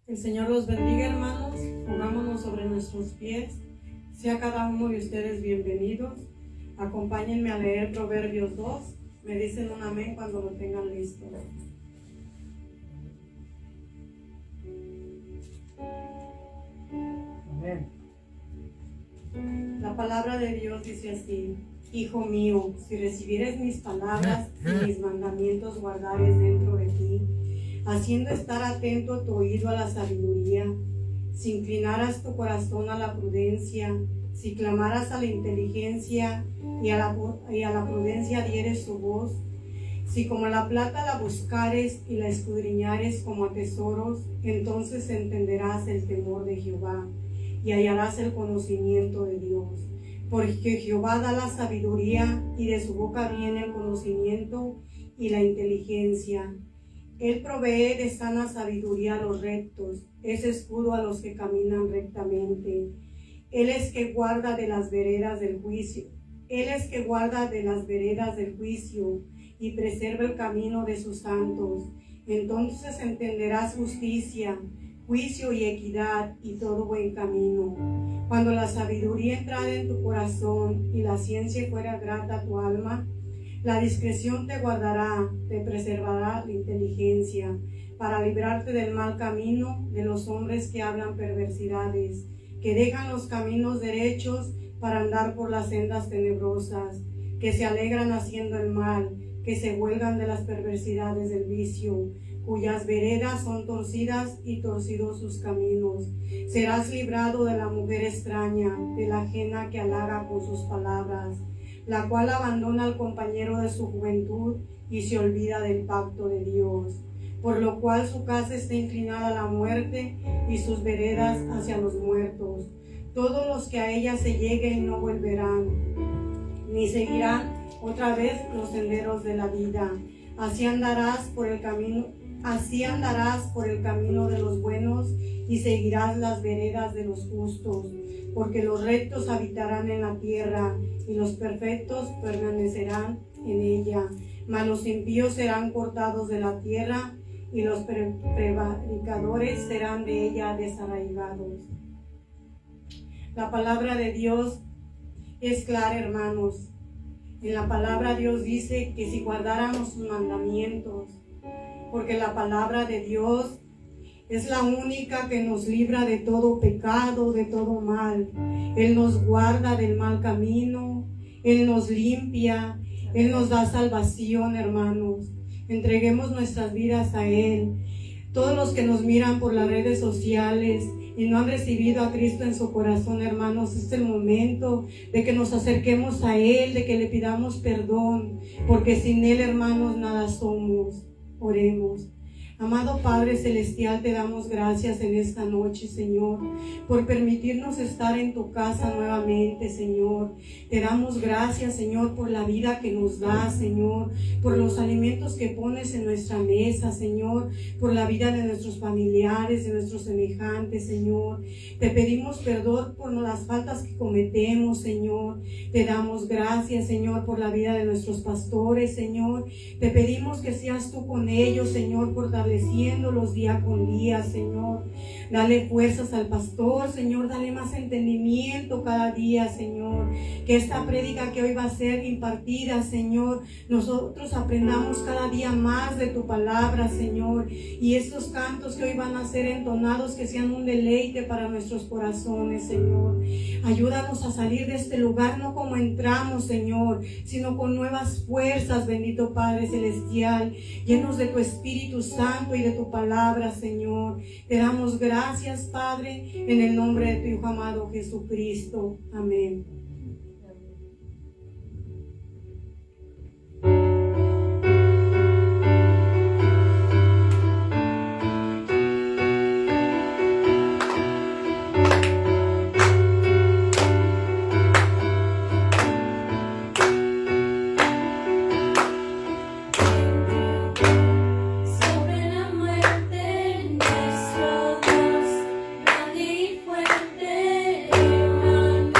El Señor los bendiga, hermanos. Pongámonos sobre nuestros pies. Sea cada uno de ustedes bienvenidos. Acompáñenme a leer Proverbios 2. Me dicen un amén cuando lo tengan listo. Amén. La palabra de Dios dice así: Hijo mío, si recibieres mis palabras y mis mandamientos guardares dentro de ti, haciendo estar atento tu oído a la sabiduría, si inclinaras tu corazón a la prudencia, si clamaras a la inteligencia y a la prudencia dieres su voz, si como la plata la buscares y la escudriñares como a tesoros, entonces entenderás el temor de Jehová y hallarás el conocimiento de Dios. Porque Jehová da la sabiduría y de su boca viene el conocimiento y la inteligencia. Él provee de sana sabiduría a los rectos, es escudo a los que caminan rectamente. Él es que guarda de las veredas del juicio. Él es que guarda de las veredas del juicio y preserva el camino de sus santos. Entonces entenderás justicia, juicio y equidad y todo buen camino. Cuando la sabiduría entrara en tu corazón y la ciencia fuera grata a tu alma, la discreción te guardará, te preservará la inteligencia, para librarte del mal camino de los hombres que hablan perversidades, que dejan los caminos derechos para andar por las sendas tenebrosas, que se alegran haciendo el mal, que se huelgan de las perversidades del vicio, cuyas veredas son torcidas y torcidos sus caminos. Serás librado de la mujer extraña, de la ajena que halaga con sus palabras, la cual abandona al compañero de su juventud y se olvida del pacto de Dios, por lo cual su casa está inclinada a la muerte y sus veredas hacia los muertos. Todos los que a ella se lleguen no volverán, ni seguirán otra vez los senderos de la vida. Así andarás por el camino de los buenos y seguirás las veredas de los justos, porque los rectos habitarán en la tierra y los perfectos permanecerán en ella. Mas los impíos serán cortados de la tierra y los prevaricadores serán de ella desarraigados. La palabra de Dios es clara, hermanos. En la palabra Dios dice que si guardáramos sus mandamientos, porque la palabra de Dios es la única que nos libra de todo pecado, de todo mal. Él nos guarda del mal camino, Él nos limpia, Él nos da salvación, hermanos. Entreguemos nuestras vidas a Él. Todos los que nos miran por las redes sociales y no han recibido a Cristo en su corazón, hermanos, es el momento de que nos acerquemos a Él, de que le pidamos perdón, porque sin Él, hermanos, nada somos. Oremos. Amado Padre Celestial, te damos gracias en esta noche, Señor, por permitirnos estar en tu casa nuevamente, Señor. Te damos gracias, Señor, por la vida que nos das, Señor, por los alimentos que pones en nuestra mesa, Señor, por la vida de nuestros familiares, de nuestros semejantes, Señor. Te pedimos perdón por las faltas que cometemos, Señor. Te damos gracias, Señor, por la vida de nuestros pastores, Señor. Te pedimos que seas tú con ellos, Señor, fortaleciéndolos día con día, Señor. Dale fuerzas al pastor, Señor. Dale más entendimiento cada día, Señor. Que esta prédica que hoy va a ser impartida, Señor, nosotros aprendamos cada día más de tu palabra, Señor. Y estos cantos que hoy van a ser entonados, que sean un deleite para nuestros corazones, Señor. Ayúdanos a salir de este lugar no como entramos, Señor, sino con nuevas fuerzas, bendito Padre Celestial, llenos de tu Espíritu Santo y de tu palabra, Señor. Te damos gracias, Padre, en el nombre de tu Hijo amado Jesucristo. Amén. Sobre la muerte, nuestro Dios, grande y fuerte, Emmanuel.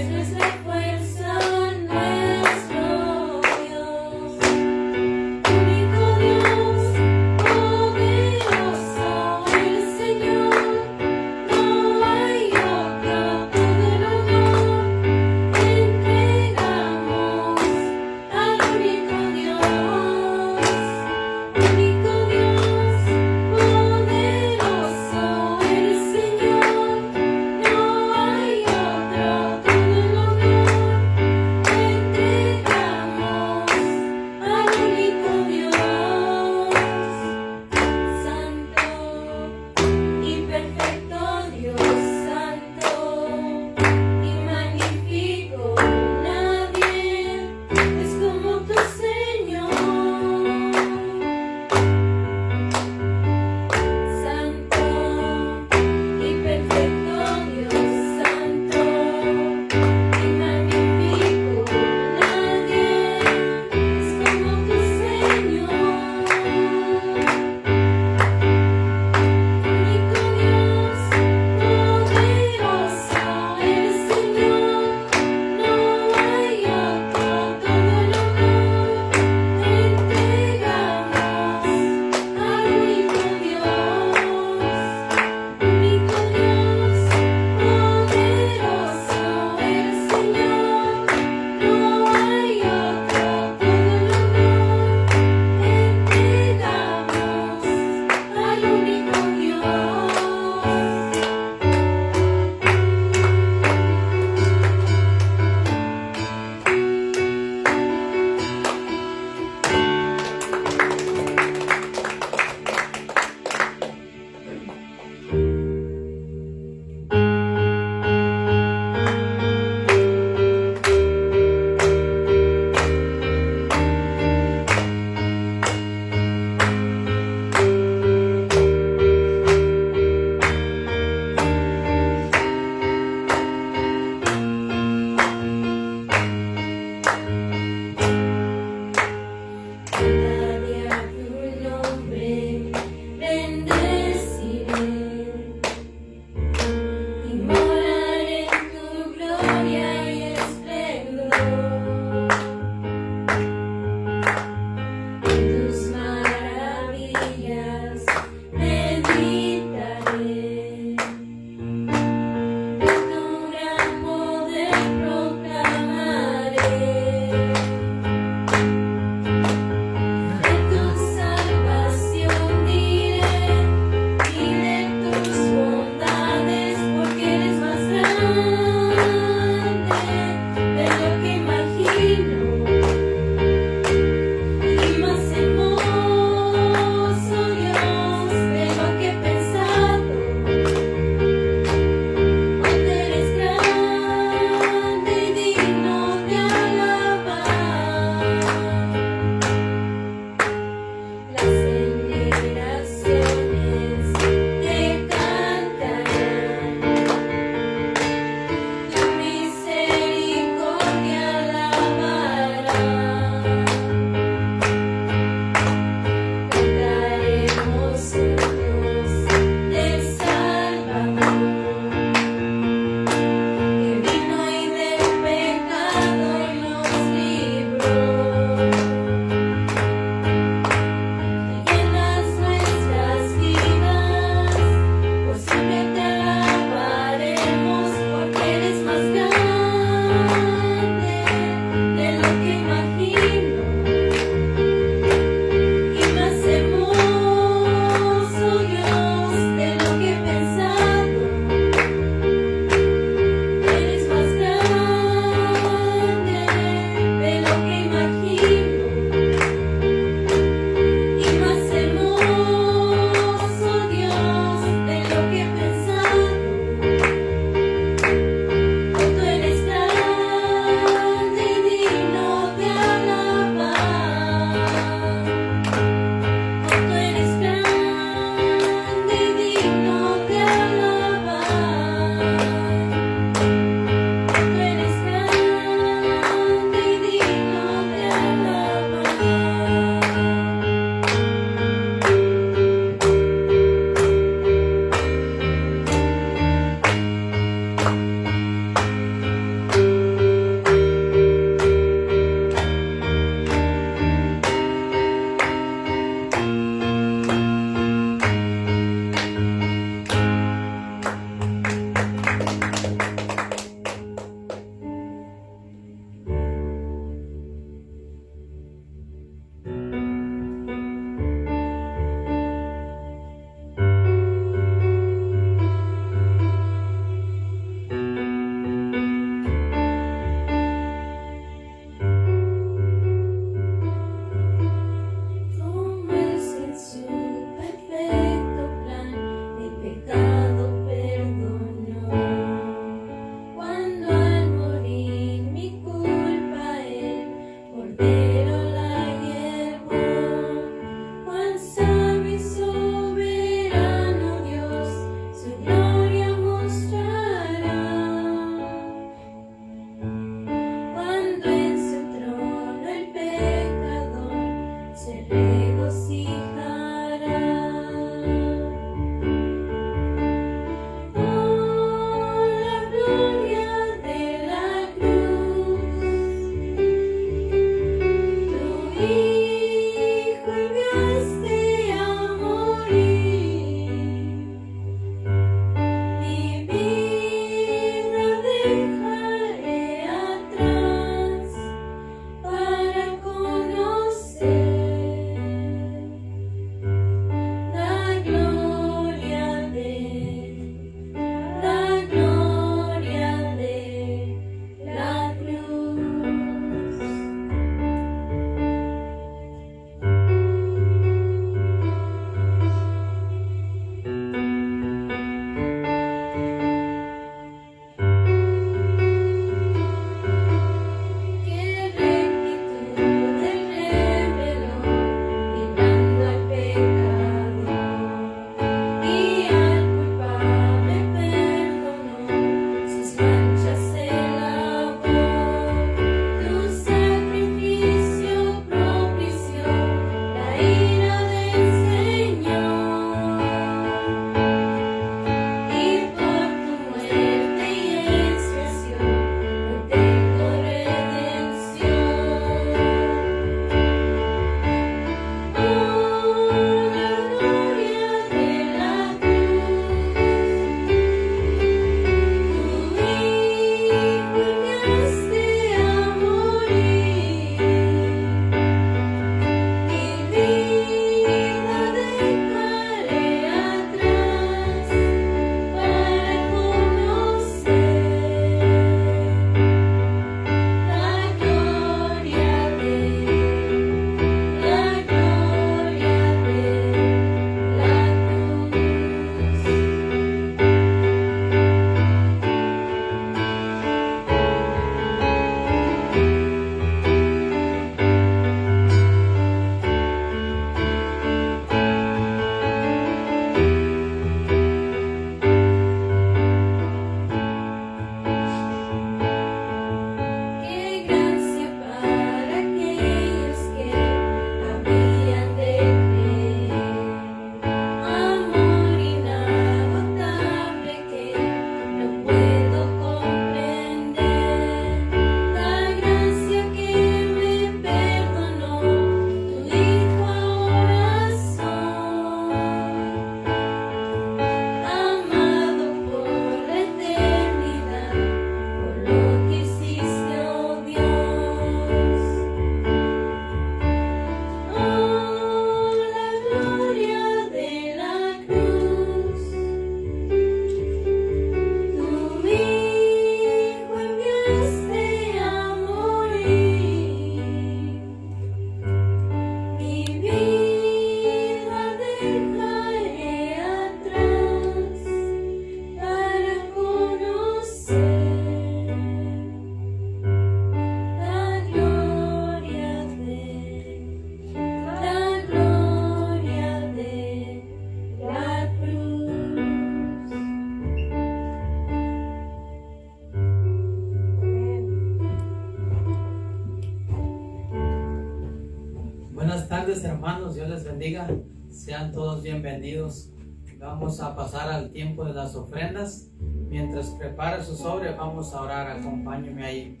tardes, hermanos. Dios les bendiga. Sean todos bienvenidos. Vamos a pasar al tiempo de las ofrendas. Mientras prepara su sobre, vamos a orar. Acompáñeme ahí.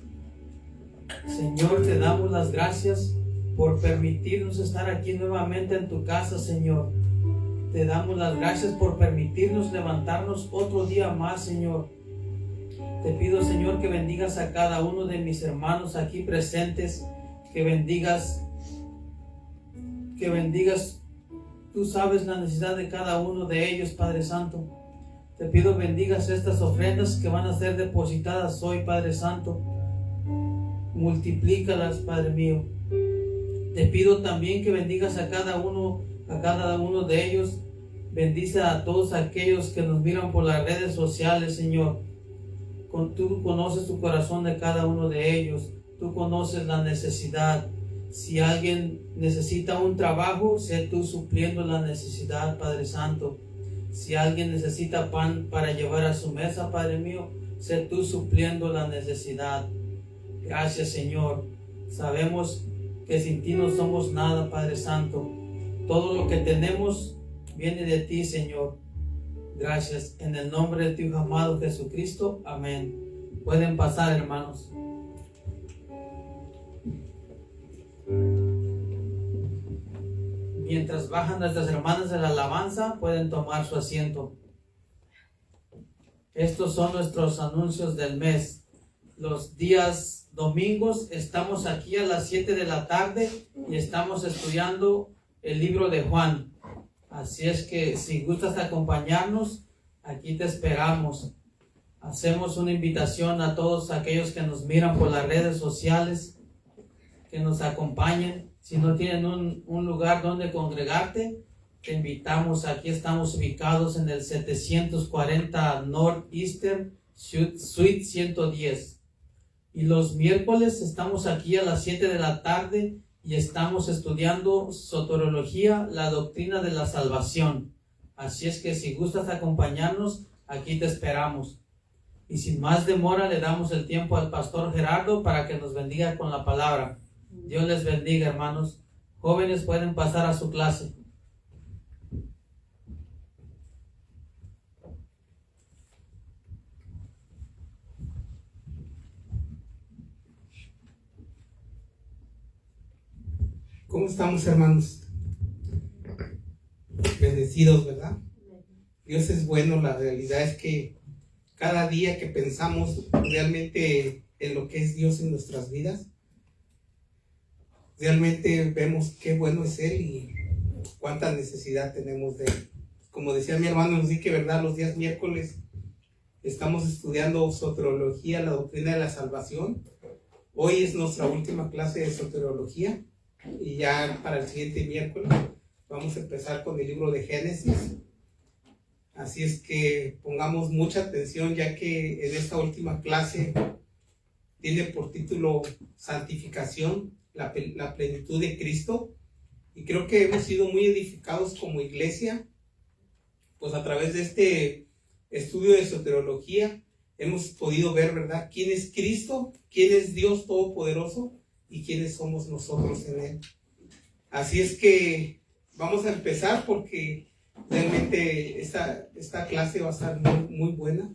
Señor, te damos las gracias por permitirnos estar aquí nuevamente en tu casa, Señor. Te damos las gracias por permitirnos levantarnos otro día más, Señor. Te pido, Señor, que bendigas a cada uno de mis hermanos aquí presentes, que bendigas, tú sabes la necesidad de cada uno de ellos, Padre Santo. Te pido bendigas estas ofrendas que van a ser depositadas hoy, Padre Santo. Multiplícalas, Padre mío. Te pido también que bendigas a cada uno de ellos. Bendice a todos aquellos que nos miran por las redes sociales, Señor. Tú conoces tu corazón de cada uno de ellos. Tú conoces la necesidad. Si alguien necesita un trabajo, sé tú supliendo la necesidad, Padre Santo. Si alguien necesita pan para llevar a su mesa, Padre mío, sé tú supliendo la necesidad. Gracias, Señor. Sabemos que sin ti no somos nada, Padre Santo. Todo lo que tenemos viene de ti, Señor. Gracias. En el nombre de tu Hijo amado Jesucristo. Amén. Pueden pasar, hermanos. Mientras bajan nuestras hermanas de la alabanza, pueden tomar su asiento. Estos son nuestros anuncios del mes. Los días domingos estamos aquí a las 7 de la tarde y estamos estudiando el libro de Juan. Así es que si gustas acompañarnos, aquí te esperamos. Hacemos una invitación a todos aquellos que nos miran por las redes sociales, que nos acompañen. Si no tienen un lugar donde congregarte, te invitamos. Aquí estamos ubicados en el 740 Northeastern Suite 110. Y los miércoles estamos aquí a las 7 de la tarde y estamos estudiando soteriología, la doctrina de la salvación. Así es que si gustas acompañarnos, aquí te esperamos. Y sin más demora, le damos el tiempo al pastor Gerardo para que nos bendiga con la palabra. Dios les bendiga, hermanos. Jóvenes pueden pasar a su clase. ¿Cómo estamos, hermanos? Bendecidos, ¿verdad? Dios es bueno. La realidad es que cada día que pensamos realmente en lo que es Dios en nuestras vidas, realmente vemos qué bueno es Él y cuánta necesidad tenemos de Él. Como decía mi hermano Enrique, ¿verdad? Los días miércoles estamos estudiando soteriología, la doctrina de la salvación. Hoy es nuestra última clase de soteriología y ya para el siguiente miércoles vamos a empezar con el libro de Génesis. Así es que pongamos mucha atención, ya que en esta última clase tiene por título Santificación, la plenitud de Cristo. Y creo que hemos sido muy edificados como iglesia, pues a través de este estudio de soteriología hemos podido ver, ¿verdad?, quién es Cristo, quién es Dios Todopoderoso y quiénes somos nosotros en Él. Así es que vamos a empezar porque realmente esta clase va a estar muy, muy buena.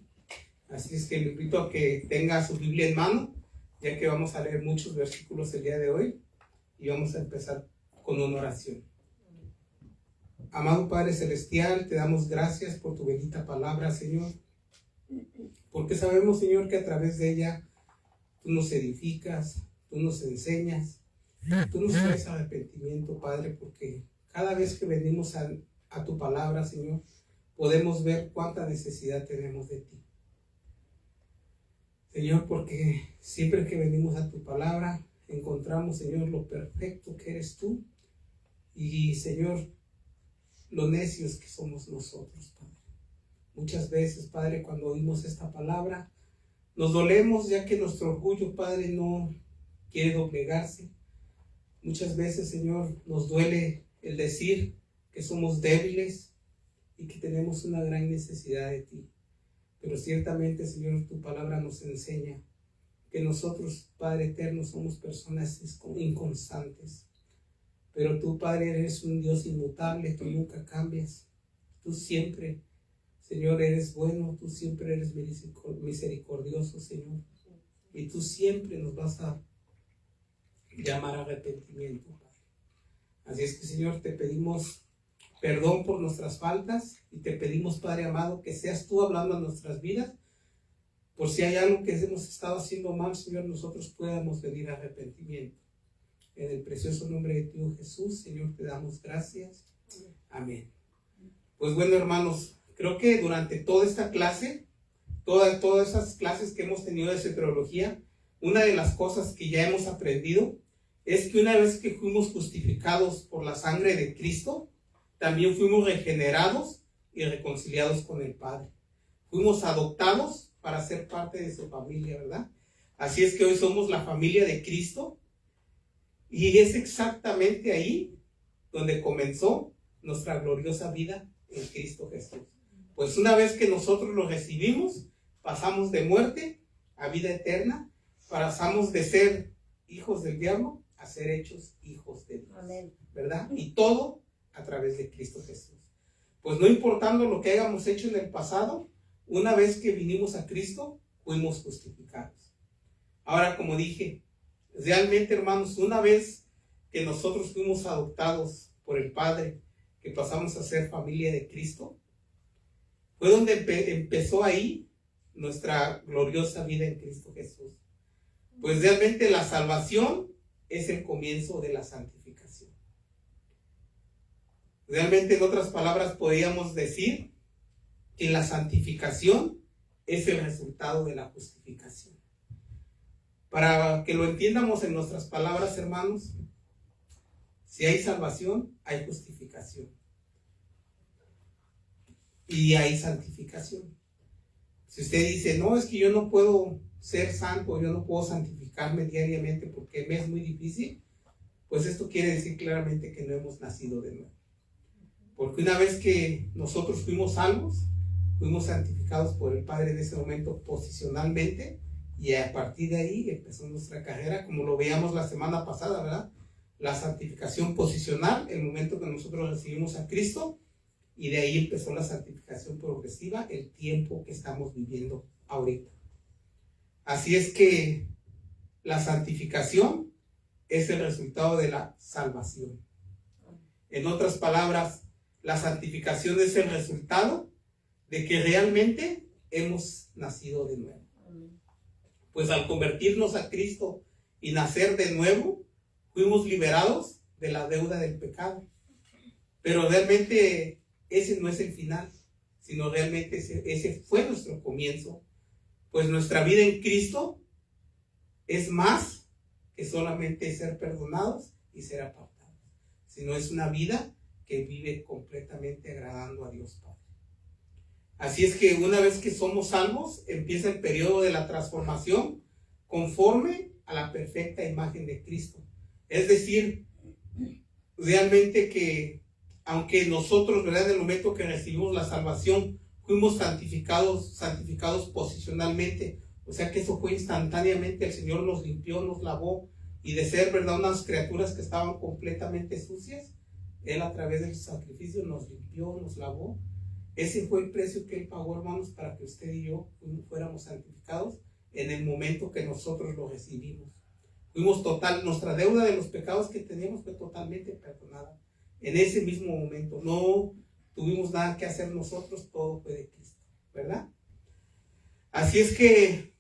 Así es que le invito a que tenga su Biblia en mano, ya que vamos a leer muchos versículos el día de hoy y vamos a empezar con una oración. Amado Padre Celestial, te damos gracias por tu bendita palabra, Señor, porque sabemos, Señor, que a través de ella tú nos edificas, tú nos enseñas, tú nos traes arrepentimiento, Padre, porque cada vez que venimos a tu palabra, Señor, podemos ver cuánta necesidad tenemos de ti. Señor, porque siempre que venimos a tu palabra, encontramos, Señor, lo perfecto que eres tú y, Señor, lo necios que somos nosotros, Padre. Muchas veces, Padre, cuando oímos esta palabra, nos dolemos ya que nuestro orgullo, Padre, no quiere doblegarse. Muchas veces, Señor, nos duele el decir que somos débiles y que tenemos una gran necesidad de ti. Pero ciertamente, Señor, tu palabra nos enseña que nosotros, Padre eterno, somos personas inconstantes. Pero tú, Padre, eres un Dios inmutable, tú nunca cambias. Tú siempre, Señor, eres bueno, tú siempre eres misericordioso, Señor. Y tú siempre nos vas a llamar a arrepentimiento, Padre. Así es que, Señor, te pedimos perdón por nuestras faltas y te pedimos, Padre amado, que seas tú hablando en nuestras vidas. Por si hay algo que hemos estado haciendo mal, Señor, nosotros podamos venir a arrepentimiento. En el precioso nombre de tu Jesús, Señor, te damos gracias. Amén. Pues bueno, hermanos, creo que durante toda esta clase, todas esas clases que hemos tenido de soteriología, una de las cosas que ya hemos aprendido es que una vez que fuimos justificados por la sangre de Cristo, también fuimos regenerados y reconciliados con el Padre. Fuimos adoptados para ser parte de su familia, ¿verdad? Así es que hoy somos la familia de Cristo y es exactamente ahí donde comenzó nuestra gloriosa vida en Cristo Jesús. Pues una vez que nosotros lo recibimos, pasamos de muerte a vida eterna, pasamos de ser hijos del diablo a ser hechos hijos de Dios. Amén. ¿Verdad? Y todo a través de Cristo Jesús. Pues no importando lo que hayamos hecho en el pasado, una vez que vinimos a Cristo, fuimos justificados. Ahora, como dije, realmente, hermanos, una vez que nosotros fuimos adoptados por el Padre, que pasamos a ser familia de Cristo, fue donde empezó ahí nuestra gloriosa vida en Cristo Jesús. Pues realmente la salvación es el comienzo de la santificación. Realmente, en otras palabras, podríamos decir que la santificación es el resultado de la justificación. Para que lo entiendamos en nuestras palabras, hermanos, si hay salvación, hay justificación. Y hay santificación. Si usted dice, no, es que yo no puedo ser santo, yo no puedo santificarme diariamente porque me es muy difícil, pues esto quiere decir claramente que no hemos nacido de nuevo. Porque una vez que nosotros fuimos salvos, fuimos santificados por el Padre en ese momento posicionalmente, y a partir de ahí empezó nuestra carrera, como lo veíamos la semana pasada, ¿verdad? La santificación posicional, el momento que nosotros recibimos a Cristo, y de ahí empezó la santificación progresiva, el tiempo que estamos viviendo ahorita. Así es que la santificación es el resultado de la salvación. En otras palabras, la santificación es el resultado de que realmente hemos nacido de nuevo. Pues al convertirnos a Cristo y nacer de nuevo, fuimos liberados de la deuda del pecado. Pero realmente ese no es el final, sino realmente ese fue nuestro comienzo. Pues nuestra vida en Cristo es más que solamente ser perdonados y ser apartados, sino es una vida que vive completamente agradando a Dios Padre. Así es que una vez que somos salvos, empieza el periodo de la transformación conforme a la perfecta imagen de Cristo. Es decir, realmente que aunque nosotros, ¿verdad?, en el momento que recibimos la salvación, fuimos santificados posicionalmente, o sea que eso fue instantáneamente, el Señor nos limpió, nos lavó, y de ser, ¿verdad?, unas criaturas que estaban completamente sucias, Él a través del sacrificio nos limpió, nos lavó. Ese fue el precio que Él pagó, hermanos, para que usted y yo fuéramos santificados en el momento que nosotros lo recibimos. Nuestra deuda de los pecados que teníamos fue totalmente perdonada. En ese mismo momento, no tuvimos nada que hacer nosotros, todo fue de Cristo, ¿verdad? Así es que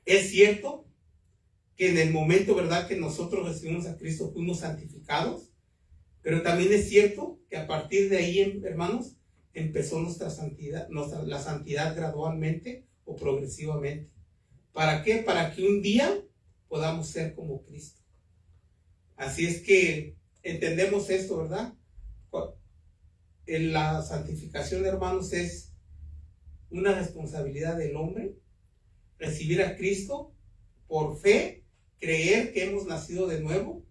es cierto que en el momento, ¿verdad?, que nosotros recibimos a Cristo, fuimos santificados, pero también es cierto que a partir de ahí, hermanos, empezó nuestra santidad, la santidad gradualmente o progresivamente. ¿Para qué? Para que un día podamos ser como Cristo. Así es que entendemos esto, ¿verdad? En la santificación, hermanos, es una responsabilidad del hombre recibir a Cristo por fe, creer que hemos nacido de nuevo,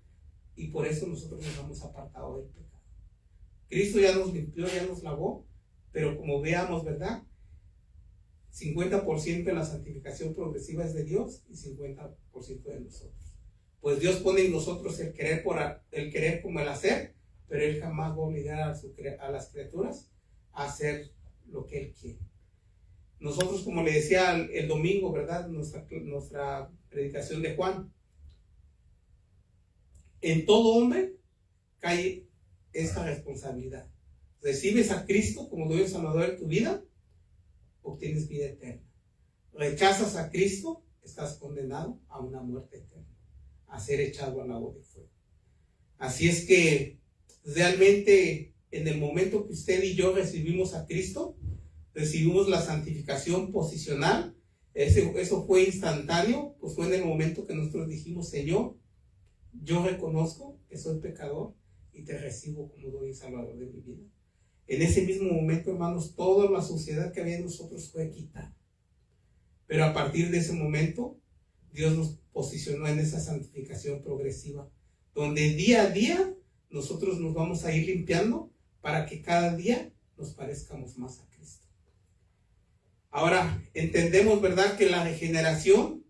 y por eso nosotros nos hemos apartado del pecado. Cristo ya nos limpió, ya nos lavó, pero como veamos, ¿verdad?, 50% de la santificación progresiva es de Dios y 50% de nosotros. Pues Dios pone en nosotros el querer como el hacer, pero Él jamás va a obligar a las criaturas a hacer lo que Él quiere. Nosotros, como le decía el domingo, ¿verdad? Nuestra predicación de Juan. En todo hombre cae esta responsabilidad. Recibes a Cristo como Dios Salvador de tu vida, obtienes vida eterna. Rechazas a Cristo, estás condenado a una muerte eterna, a ser echado al lago de fuego. Así es que realmente en el momento que usted y yo recibimos a Cristo, recibimos la santificación posicional. Eso fue instantáneo, pues fue en el momento que nosotros dijimos: Señor, yo reconozco que soy pecador y te recibo como Dios y Salvador de mi vida. En ese mismo momento, hermanos, toda la suciedad que había en nosotros fue quitada. Pero a partir de ese momento, Dios nos posicionó en esa santificación progresiva, donde día a día nosotros nos vamos a ir limpiando para que cada día nos parezcamos más a Cristo. Ahora, entendemos, ¿verdad?, que la regeneración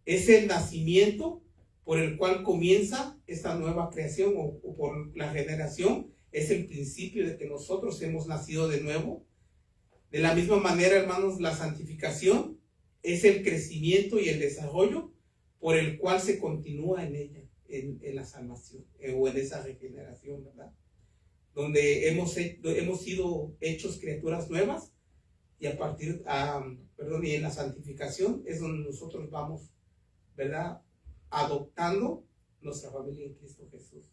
es el nacimiento por el cual comienza esta nueva creación, o por la generación es el principio de que nosotros hemos nacido de nuevo. De la misma manera, hermanos, la santificación es el crecimiento y el desarrollo por el cual se continúa en ella, en la salvación, o en esa regeneración, ¿verdad? Donde hemos sido hechos criaturas nuevas, y y en la santificación es donde nosotros vamos, ¿verdad?, adoptando nuestra familia en Cristo Jesús,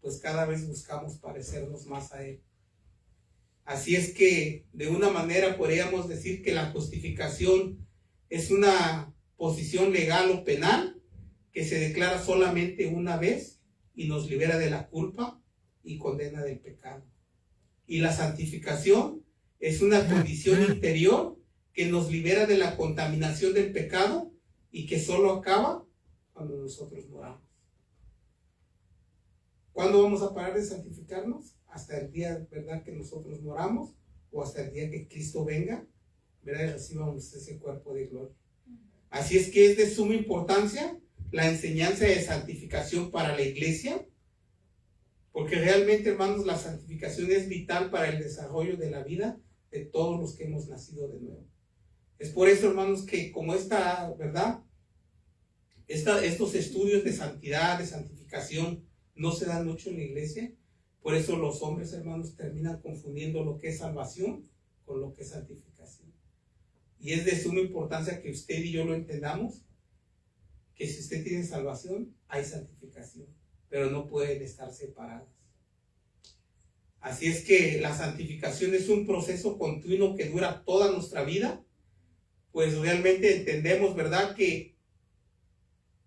pues cada vez buscamos parecernos más a Él. Así es que de una manera podríamos decir que la justificación es una posición legal o penal que se declara solamente una vez y nos libera de la culpa y condena del pecado. Y la santificación es una condición interior que nos libera de la contaminación del pecado y que solo acaba cuando nosotros moramos. ¿Cuándo vamos a parar de santificarnos? Hasta el día, ¿verdad?, que nosotros moramos, o hasta el día que Cristo venga, ¿verdad?, y recibamos ese cuerpo de gloria. Así es que es de suma importancia la enseñanza de santificación para la iglesia, porque realmente, hermanos, la santificación es vital para el desarrollo de la vida de todos los que hemos nacido de nuevo. Es por eso, hermanos, que como ¿verdad?, estos estudios de santidad, de santificación, no se dan mucho en la iglesia. Por eso los hombres, hermanos, terminan confundiendo lo que es salvación con lo que es santificación. Y es de suma importancia que usted y yo lo entendamos, que si usted tiene salvación, hay santificación, pero no pueden estar separadas. Así es que la santificación es un proceso continuo que dura toda nuestra vida, pues realmente entendemos, ¿verdad?, que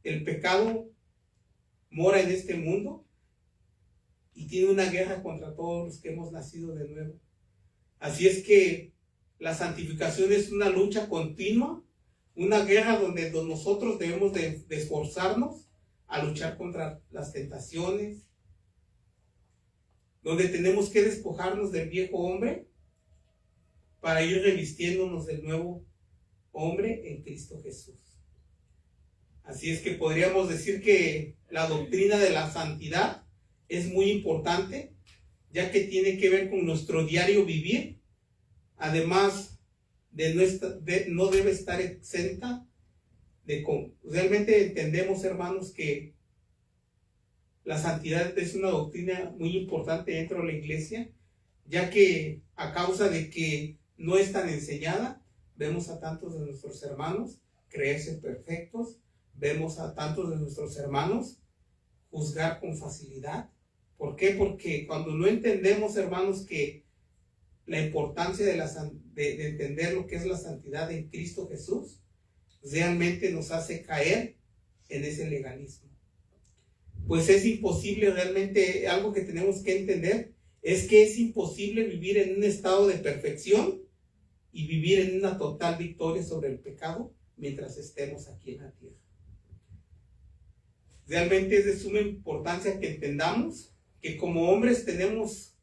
el pecado mora en este mundo y tiene una guerra contra todos los que hemos nacido de nuevo. Así es que la santificación es una lucha continua, una guerra donde nosotros debemos de esforzarnos a luchar contra las tentaciones, donde tenemos que despojarnos del viejo hombre para ir revistiéndonos del nuevo hombre en Cristo Jesús. Así es que podríamos decir que la doctrina de la santidad es muy importante, ya que tiene que ver con nuestro diario vivir, además no debe estar exenta de realmente entendemos, hermanos, que la santidad es una doctrina muy importante dentro de la iglesia, ya que a causa de que no es tan enseñada, vemos a tantos de nuestros hermanos creerse perfectos, vemos a tantos de nuestros hermanos juzgar con facilidad. ¿Por qué? Porque cuando no entendemos, hermanos, que la importancia de entender lo que es la santidad en Cristo Jesús, realmente nos hace caer en ese legalismo. Pues es imposible, realmente algo que tenemos que entender es que es imposible vivir en un estado de perfección y vivir en una total victoria sobre el pecado mientras estemos aquí en la tierra. Realmente es de suma importancia que entendamos que como hombres tenemos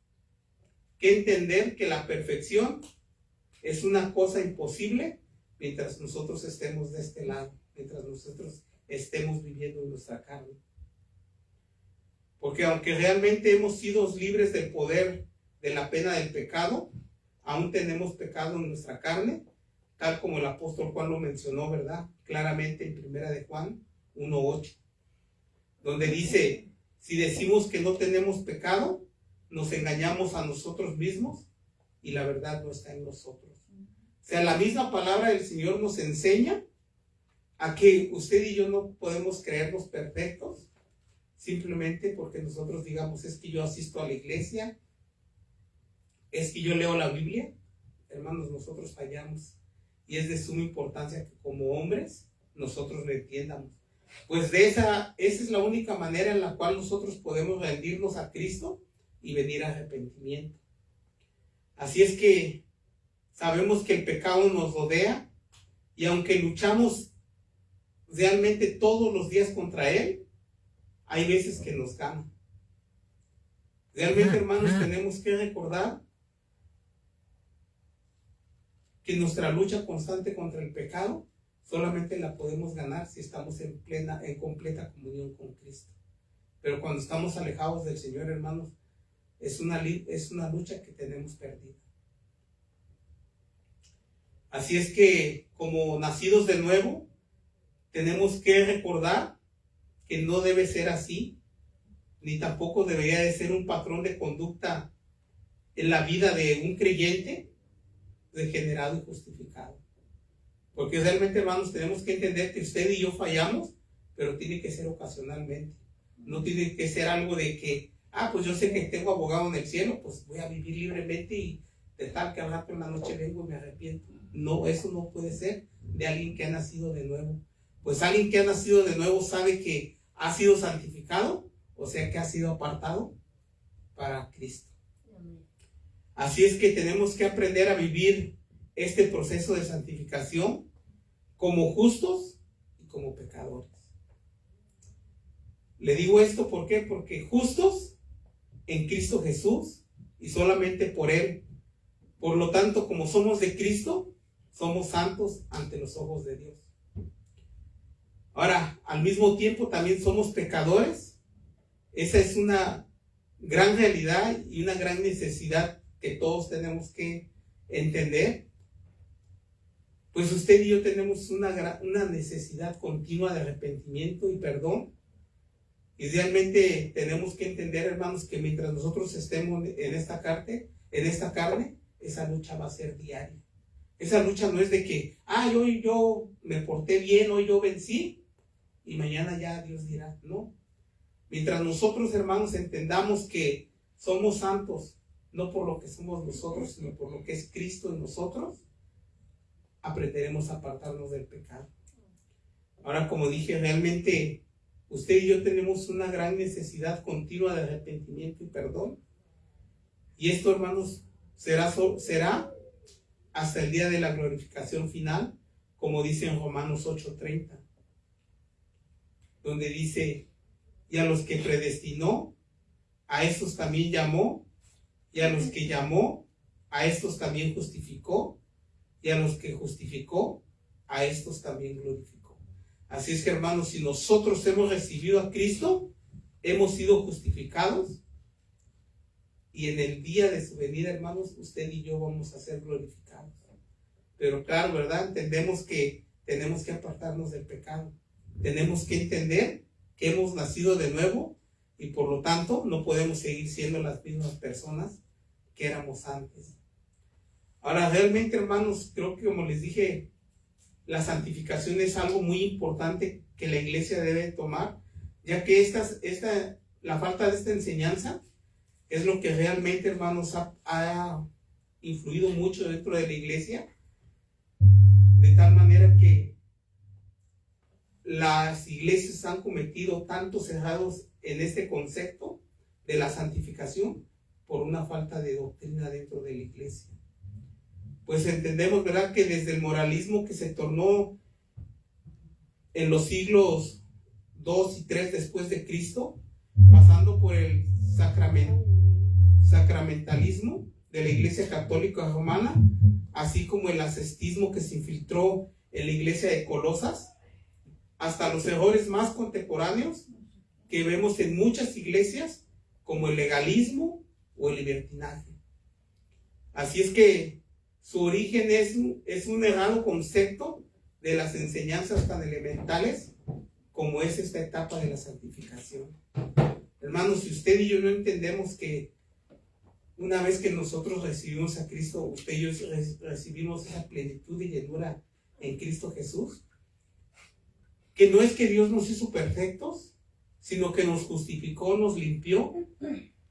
que entender que la perfección es una cosa imposible mientras nosotros estemos de este lado, mientras nosotros estemos viviendo en nuestra carne. Porque aunque realmente hemos sido libres del poder de la pena del pecado, aún tenemos pecado en nuestra carne, tal como el apóstol Juan lo mencionó, ¿verdad? Claramente en 1 de Juan 1:8, donde dice, si decimos que no tenemos pecado, nos engañamos a nosotros mismos y la verdad no está en nosotros. O sea, la misma palabra del Señor nos enseña a que usted y yo no podemos creernos perfectos, simplemente porque nosotros digamos, es que yo asisto a la iglesia, es que yo leo la Biblia. Hermanos, nosotros fallamos. Y es de suma importancia que como hombres nosotros lo entiendamos. Pues esa es la única manera en la cual nosotros podemos rendirnos a Cristo y venir a arrepentimiento. Así es que sabemos que el pecado nos rodea y aunque luchamos realmente todos los días contra él, hay veces que nos gana. Realmente, hermanos, tenemos que recordar que nuestra lucha constante contra el pecado solamente la podemos ganar si estamos en completa comunión con Cristo. Pero cuando estamos alejados del Señor, hermanos, es una lucha que tenemos perdida. Así es que, como nacidos de nuevo, tenemos que recordar que no debe ser así, ni tampoco debería de ser un patrón de conducta en la vida de un creyente regenerado y justificado. Porque realmente, hermanos, tenemos que entender que usted y yo fallamos, pero tiene que ser ocasionalmente. No tiene que ser algo de que, pues yo sé que tengo abogado en el cielo, pues voy a vivir libremente y de tal que al rato en la noche vengo y me arrepiento. No, eso no puede ser de alguien que ha nacido de nuevo. Pues alguien que ha nacido de nuevo sabe que ha sido santificado, o sea que ha sido apartado para Cristo. Así es que tenemos que aprender a vivir este proceso de santificación como justos y como pecadores. Le digo esto ¿por qué? Porque justos en Cristo Jesús y solamente por Él. Por lo tanto, como somos de Cristo, somos santos ante los ojos de Dios. Ahora, al mismo tiempo también somos pecadores. Esa es una gran realidad y una gran necesidad que todos tenemos que entender. Pues usted y yo tenemos una necesidad continua de arrepentimiento y perdón. Y realmente tenemos que entender, hermanos, que mientras nosotros estemos en esta carne, esa lucha va a ser diaria. Esa lucha no es de que, hoy yo me porté bien, hoy yo vencí, y mañana ya Dios dirá, no. Mientras nosotros, hermanos, entendamos que somos santos, no por lo que somos nosotros, sino por lo que es Cristo en nosotros, aprenderemos a apartarnos del pecado. Ahora, como dije, realmente usted y yo tenemos una gran necesidad continua de arrepentimiento y perdón. Y esto, hermanos, será hasta el día de la glorificación final, como dice en Romanos 8:30, donde dice, y a los que predestinó, a estos también llamó, y a los que llamó, a estos también justificó, y a los que justificó, a estos también glorificó. Así es que, hermanos, si nosotros hemos recibido a Cristo, hemos sido justificados, y en el día de su venida, hermanos, usted y yo vamos a ser glorificados. Pero claro, ¿verdad? Entendemos que tenemos que apartarnos del pecado. Tenemos que entender que hemos nacido de nuevo y por lo tanto no podemos seguir siendo las mismas personas que éramos antes. Ahora, realmente, hermanos, creo que como les dije, la santificación es algo muy importante que la iglesia debe tomar, ya que la falta de esta enseñanza es lo que realmente, hermanos, ha influido mucho dentro de la iglesia, de tal manera que las iglesias han cometido tantos errores en este concepto de la santificación por una falta de doctrina dentro de la iglesia. Pues entendemos, ¿verdad?, que desde el moralismo que se tornó en los siglos 2 y 3 después de Cristo, pasando por el sacramentalismo de la Iglesia Católica Romana, así como el ascetismo que se infiltró en la iglesia de Colosas, hasta los errores más contemporáneos que vemos en muchas iglesias, como el legalismo o el libertinaje. Así es que su origen es un errado concepto de las enseñanzas tan elementales como es esta etapa de la santificación. Hermanos, si usted y yo no entendemos que una vez que nosotros recibimos a Cristo, usted y yo recibimos esa plenitud y llenura en Cristo Jesús, que no es que Dios nos hizo perfectos, sino que nos justificó, nos limpió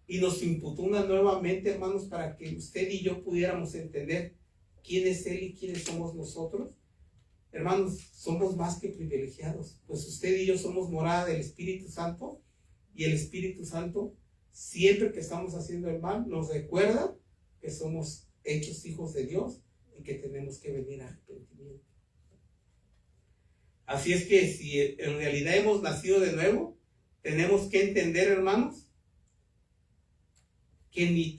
y nos imputó una nueva mente, hermanos, para que usted y yo pudiéramos entender quién es Él y quiénes somos nosotros. Hermanos, somos más que privilegiados, pues usted y yo somos morada del Espíritu Santo, y el Espíritu Santo, siempre que estamos haciendo el mal, nos recuerda que somos hechos hijos de Dios y que tenemos que venir a arrepentimiento. Así es que si en realidad hemos nacido de nuevo, tenemos que entender, hermanos, que ni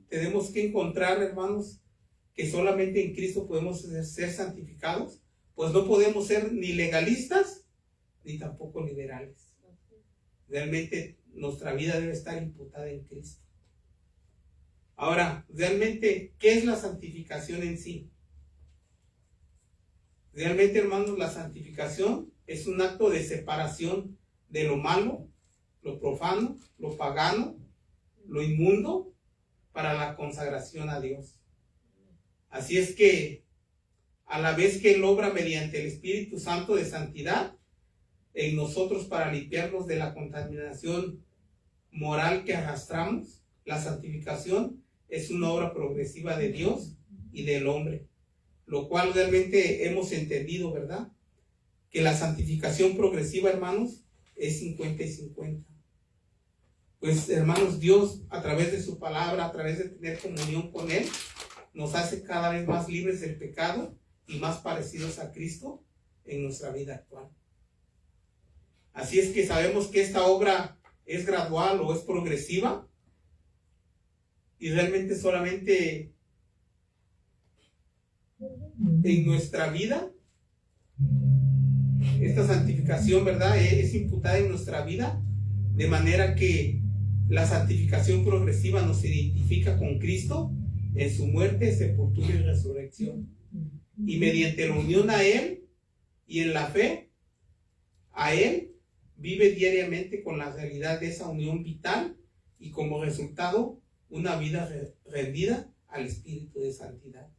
tenemos que encontrar, hermanos, que solamente en Cristo podemos ser santificados, pues no podemos ser ni legalistas ni tampoco liberales. Realmente nuestra vida debe estar imputada en Cristo. Ahora, realmente, ¿qué es la santificación en sí? Realmente, hermanos, la santificación es un acto de separación de lo malo, lo profano, lo pagano, lo inmundo, para la consagración a Dios. Así es que, a la vez que Él obra mediante el Espíritu Santo de santidad en nosotros para limpiarnos de la contaminación moral que arrastramos, la santificación es una obra progresiva de Dios y del hombre, lo cual realmente hemos entendido, ¿verdad? Que la santificación progresiva, hermanos, es 50 y 50. Pues, hermanos, Dios, a través de su palabra, a través de tener comunión con Él, nos hace cada vez más libres del pecado y más parecidos a Cristo en nuestra vida actual. Así es que sabemos que esta obra es gradual o es progresiva, y realmente solamente en nuestra vida esta santificación, ¿verdad?, es imputada en nuestra vida, de manera que la santificación progresiva nos identifica con Cristo en su muerte, sepultura y resurrección, y mediante la unión a Él y en la fe a Él, vive diariamente con la realidad de esa unión vital y como resultado una vida rendida al Espíritu de santidad.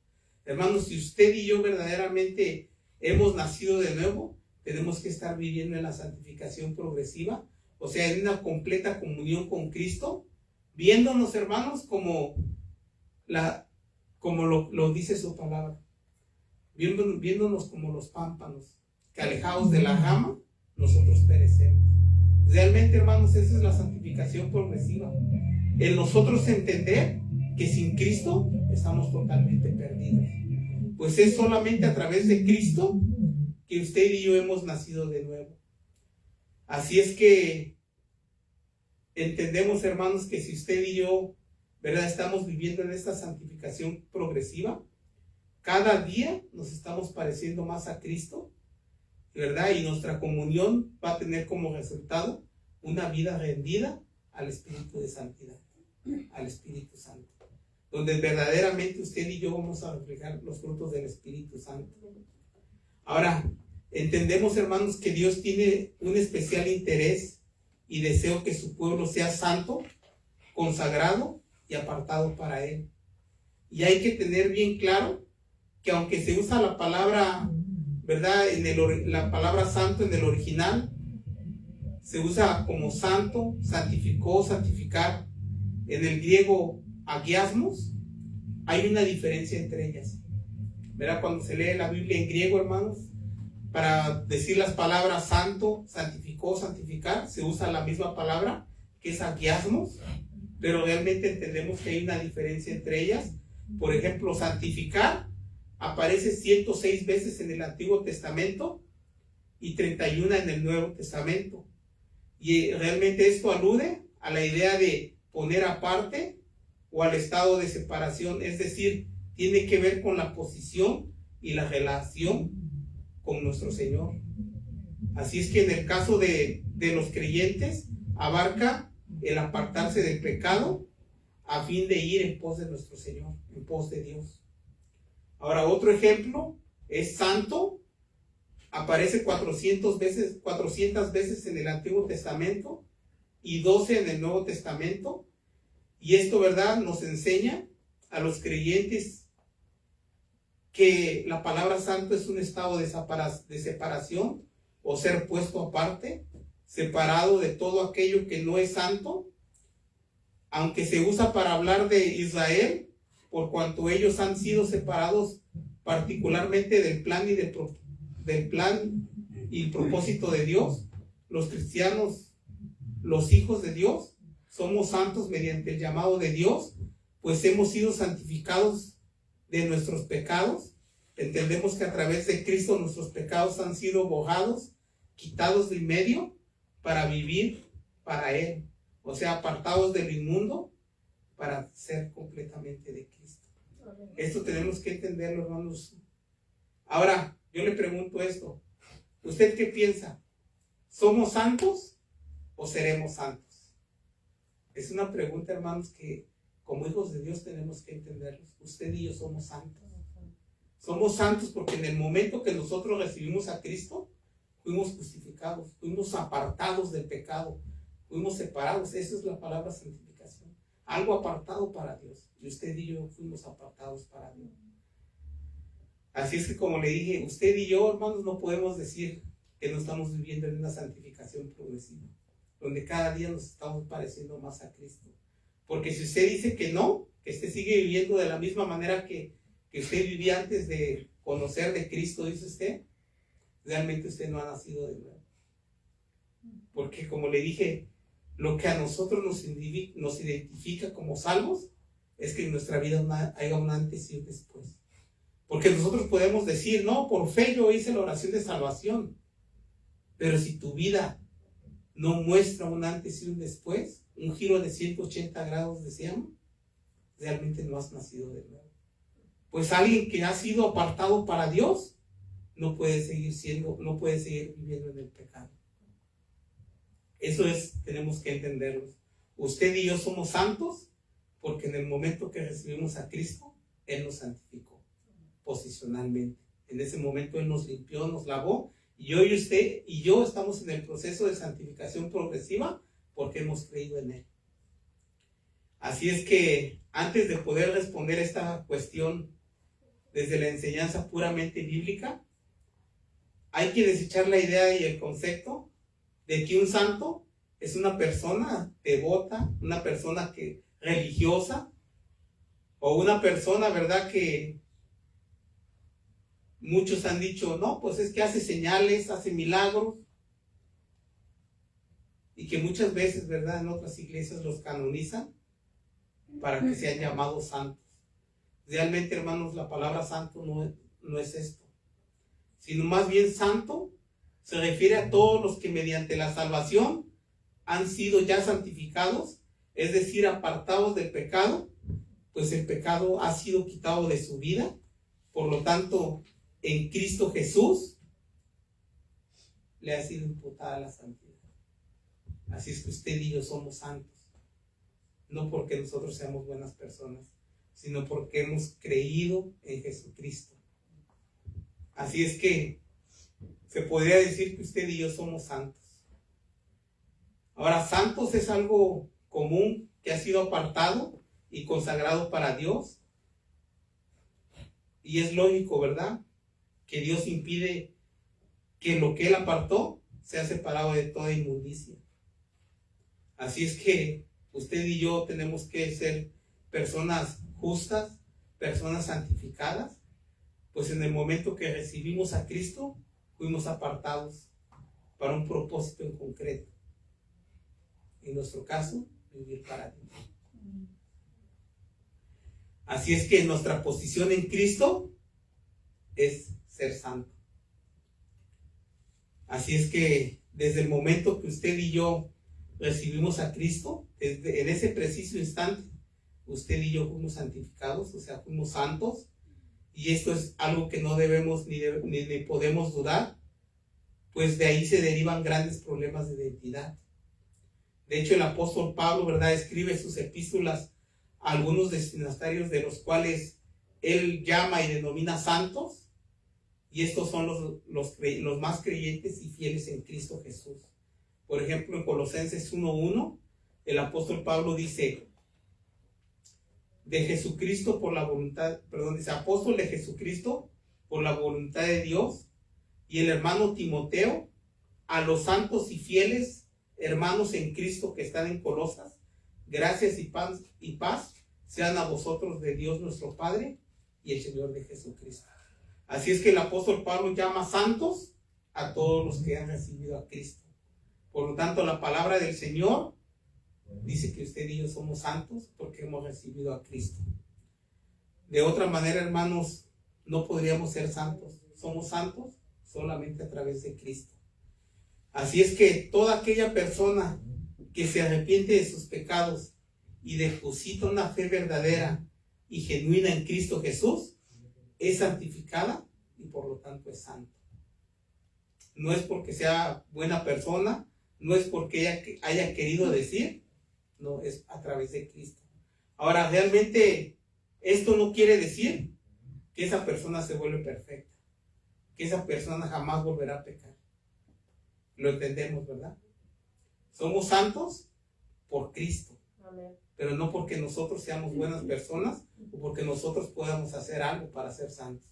Hermanos, si usted y yo verdaderamente hemos nacido de nuevo, tenemos que estar viviendo en la santificación progresiva, o sea, en una completa comunión con Cristo, viéndonos, hermanos, como lo dice su palabra, viéndonos como los pámpanos, que alejados de la rama, nosotros perecemos. Realmente, hermanos, esa es la santificación progresiva. El nosotros entender que sin Cristo estamos totalmente perdidos. Pues es solamente a través de Cristo que usted y yo hemos nacido de nuevo. Así es que entendemos, hermanos, que si usted y yo, ¿verdad?, estamos viviendo en esta santificación progresiva, cada día nos estamos pareciendo más a Cristo, ¿verdad? Y nuestra comunión va a tener como resultado una vida rendida al Espíritu de santidad, al Espíritu Santo, donde verdaderamente usted y yo vamos a reflejar los frutos del Espíritu Santo. Ahora, entendemos, hermanos, que Dios tiene un especial interés y deseo que su pueblo sea santo, consagrado y apartado para Él. Y hay que tener bien claro que aunque se usa la palabra, ¿verdad?, la palabra santo en el original, se usa como santo, santificó, santificar. En el griego agiasmos, hay una diferencia entre ellas, ¿verdad? Cuando se lee la Biblia en griego, hermanos, para decir las palabras santo, santificó, santificar, se usa la misma palabra, que es agiasmos, pero realmente entendemos que hay una diferencia entre ellas. Por ejemplo, santificar aparece 106 veces en el Antiguo Testamento y 31 en el Nuevo Testamento. Y realmente esto alude a la idea de poner aparte o al estado de separación, es decir, tiene que ver con la posición y la relación con nuestro Señor. Así es que en el caso de los creyentes, abarca el apartarse del pecado a fin de ir en pos de nuestro Señor, en pos de Dios. Ahora, otro ejemplo es santo. Aparece 400 veces en el Antiguo Testamento y 12 en el Nuevo Testamento. Y esto, ¿verdad?, nos enseña a los creyentes que la palabra santo es un estado de separación o ser puesto aparte, separado de todo aquello que no es santo, aunque se usa para hablar de Israel, por cuanto ellos han sido separados particularmente del plan y el propósito de Dios. Los cristianos, los hijos de Dios, somos santos mediante el llamado de Dios, pues hemos sido santificados de nuestros pecados. Entendemos que a través de Cristo nuestros pecados han sido borrados, quitados de en medio, para vivir para Él. O sea, apartados del inmundo para ser completamente de Cristo. Esto tenemos que entenderlo, hermanos. Ahora, yo le pregunto esto. ¿Usted qué piensa? ¿Somos santos o seremos santos? Es una pregunta, hermanos, que como hijos de Dios tenemos que entenderlos. Usted y yo somos santos. Somos santos porque en el momento que nosotros recibimos a Cristo, fuimos justificados, fuimos apartados del pecado, fuimos separados. Esa es la palabra santificación. Algo apartado para Dios. Y usted y yo fuimos apartados para Dios. Así es que, como le dije, usted y yo, hermanos, no podemos decir que no estamos viviendo en una santificación progresiva, donde cada día nos estamos pareciendo más a Cristo. Porque si usted dice que no, que usted sigue viviendo de la misma manera que usted vivía antes de conocer de Cristo, dice usted, realmente usted no ha nacido de nuevo. Porque, como le dije, lo que a nosotros nos identifica como salvos es que en nuestra vida haya un antes y un después. Porque nosotros podemos decir, no, por fe yo hice la oración de salvación. Pero si tu vida no muestra un antes y un después, un giro de 180 grados, decíamos, realmente no has nacido de nuevo. Pues alguien que ha sido apartado para Dios no puede seguir viviendo en el pecado. Eso tenemos que entenderlo. Usted y yo somos santos porque en el momento que recibimos a Cristo, Él nos santificó posicionalmente. En ese momento Él nos limpió, nos lavó, y hoy usted y yo estamos en el proceso de santificación progresiva porque hemos creído en Él. Así es que antes de poder responder esta cuestión desde la enseñanza puramente bíblica, hay que desechar la idea y el concepto de que un santo es una persona devota, una persona religiosa, o una persona, ¿verdad?, que muchos han dicho, no, pues es que hace señales, hace milagros, y que muchas veces, ¿verdad?, en otras iglesias los canonizan para que sean llamados santos. Realmente, hermanos, la palabra santo no es esto, sino más bien santo se refiere a todos los que mediante la salvación han sido ya santificados, es decir, apartados del pecado, pues el pecado ha sido quitado de su vida. Por lo tanto, en Cristo Jesús le ha sido imputada la santidad. Así es que usted y yo somos santos, no porque nosotros seamos buenas personas, sino porque hemos creído en Jesucristo. Así es que se podría decir que usted y yo somos santos. Ahora, santos es algo común que ha sido apartado y consagrado para Dios. Y es lógico, ¿verdad?, que Dios impide que lo que Él apartó sea separado de toda inmundicia. Así es que usted y yo tenemos que ser personas justas, personas santificadas, pues en el momento que recibimos a Cristo, fuimos apartados para un propósito en concreto. En nuestro caso, vivir para Dios. Así es que nuestra posición en Cristo es ser santo. Así es que desde el momento que usted y yo recibimos a Cristo, en ese preciso instante, usted y yo fuimos santificados, o sea, fuimos santos. Y esto es algo que no debemos ni podemos dudar, pues de ahí se derivan grandes problemas de identidad. De hecho, el apóstol Pablo, ¿verdad?, escribe sus epístolas a algunos destinatarios de los cuales él llama y denomina santos, y estos son los más creyentes y fieles en Cristo Jesús. Por ejemplo, en Colosenses 1:1, el apóstol Pablo dice, dice, apóstol de Jesucristo por la voluntad de Dios, y el hermano Timoteo, a los santos y fieles hermanos en Cristo que están en Colosas, gracias y paz sean a vosotros de Dios nuestro Padre y el Señor de Jesucristo. Así es que el apóstol Pablo llama santos a todos los que han recibido a Cristo. Por lo tanto, la palabra del Señor dice que usted y yo somos santos porque hemos recibido a Cristo. De otra manera, hermanos, no podríamos ser santos. Somos santos solamente a través de Cristo. Así es que toda aquella persona que se arrepiente de sus pecados y deposita una fe verdadera y genuina en Cristo Jesús, es santificada y por lo tanto es santo. No es porque sea buena persona, no es porque ella haya querido decir, no, es a través de Cristo. Ahora, realmente esto no quiere decir que esa persona se vuelve perfecta, que esa persona jamás volverá a pecar. Lo entendemos, ¿verdad? Somos santos por Cristo. Amén. Pero no porque nosotros seamos buenas personas o porque nosotros podamos hacer algo para ser santos.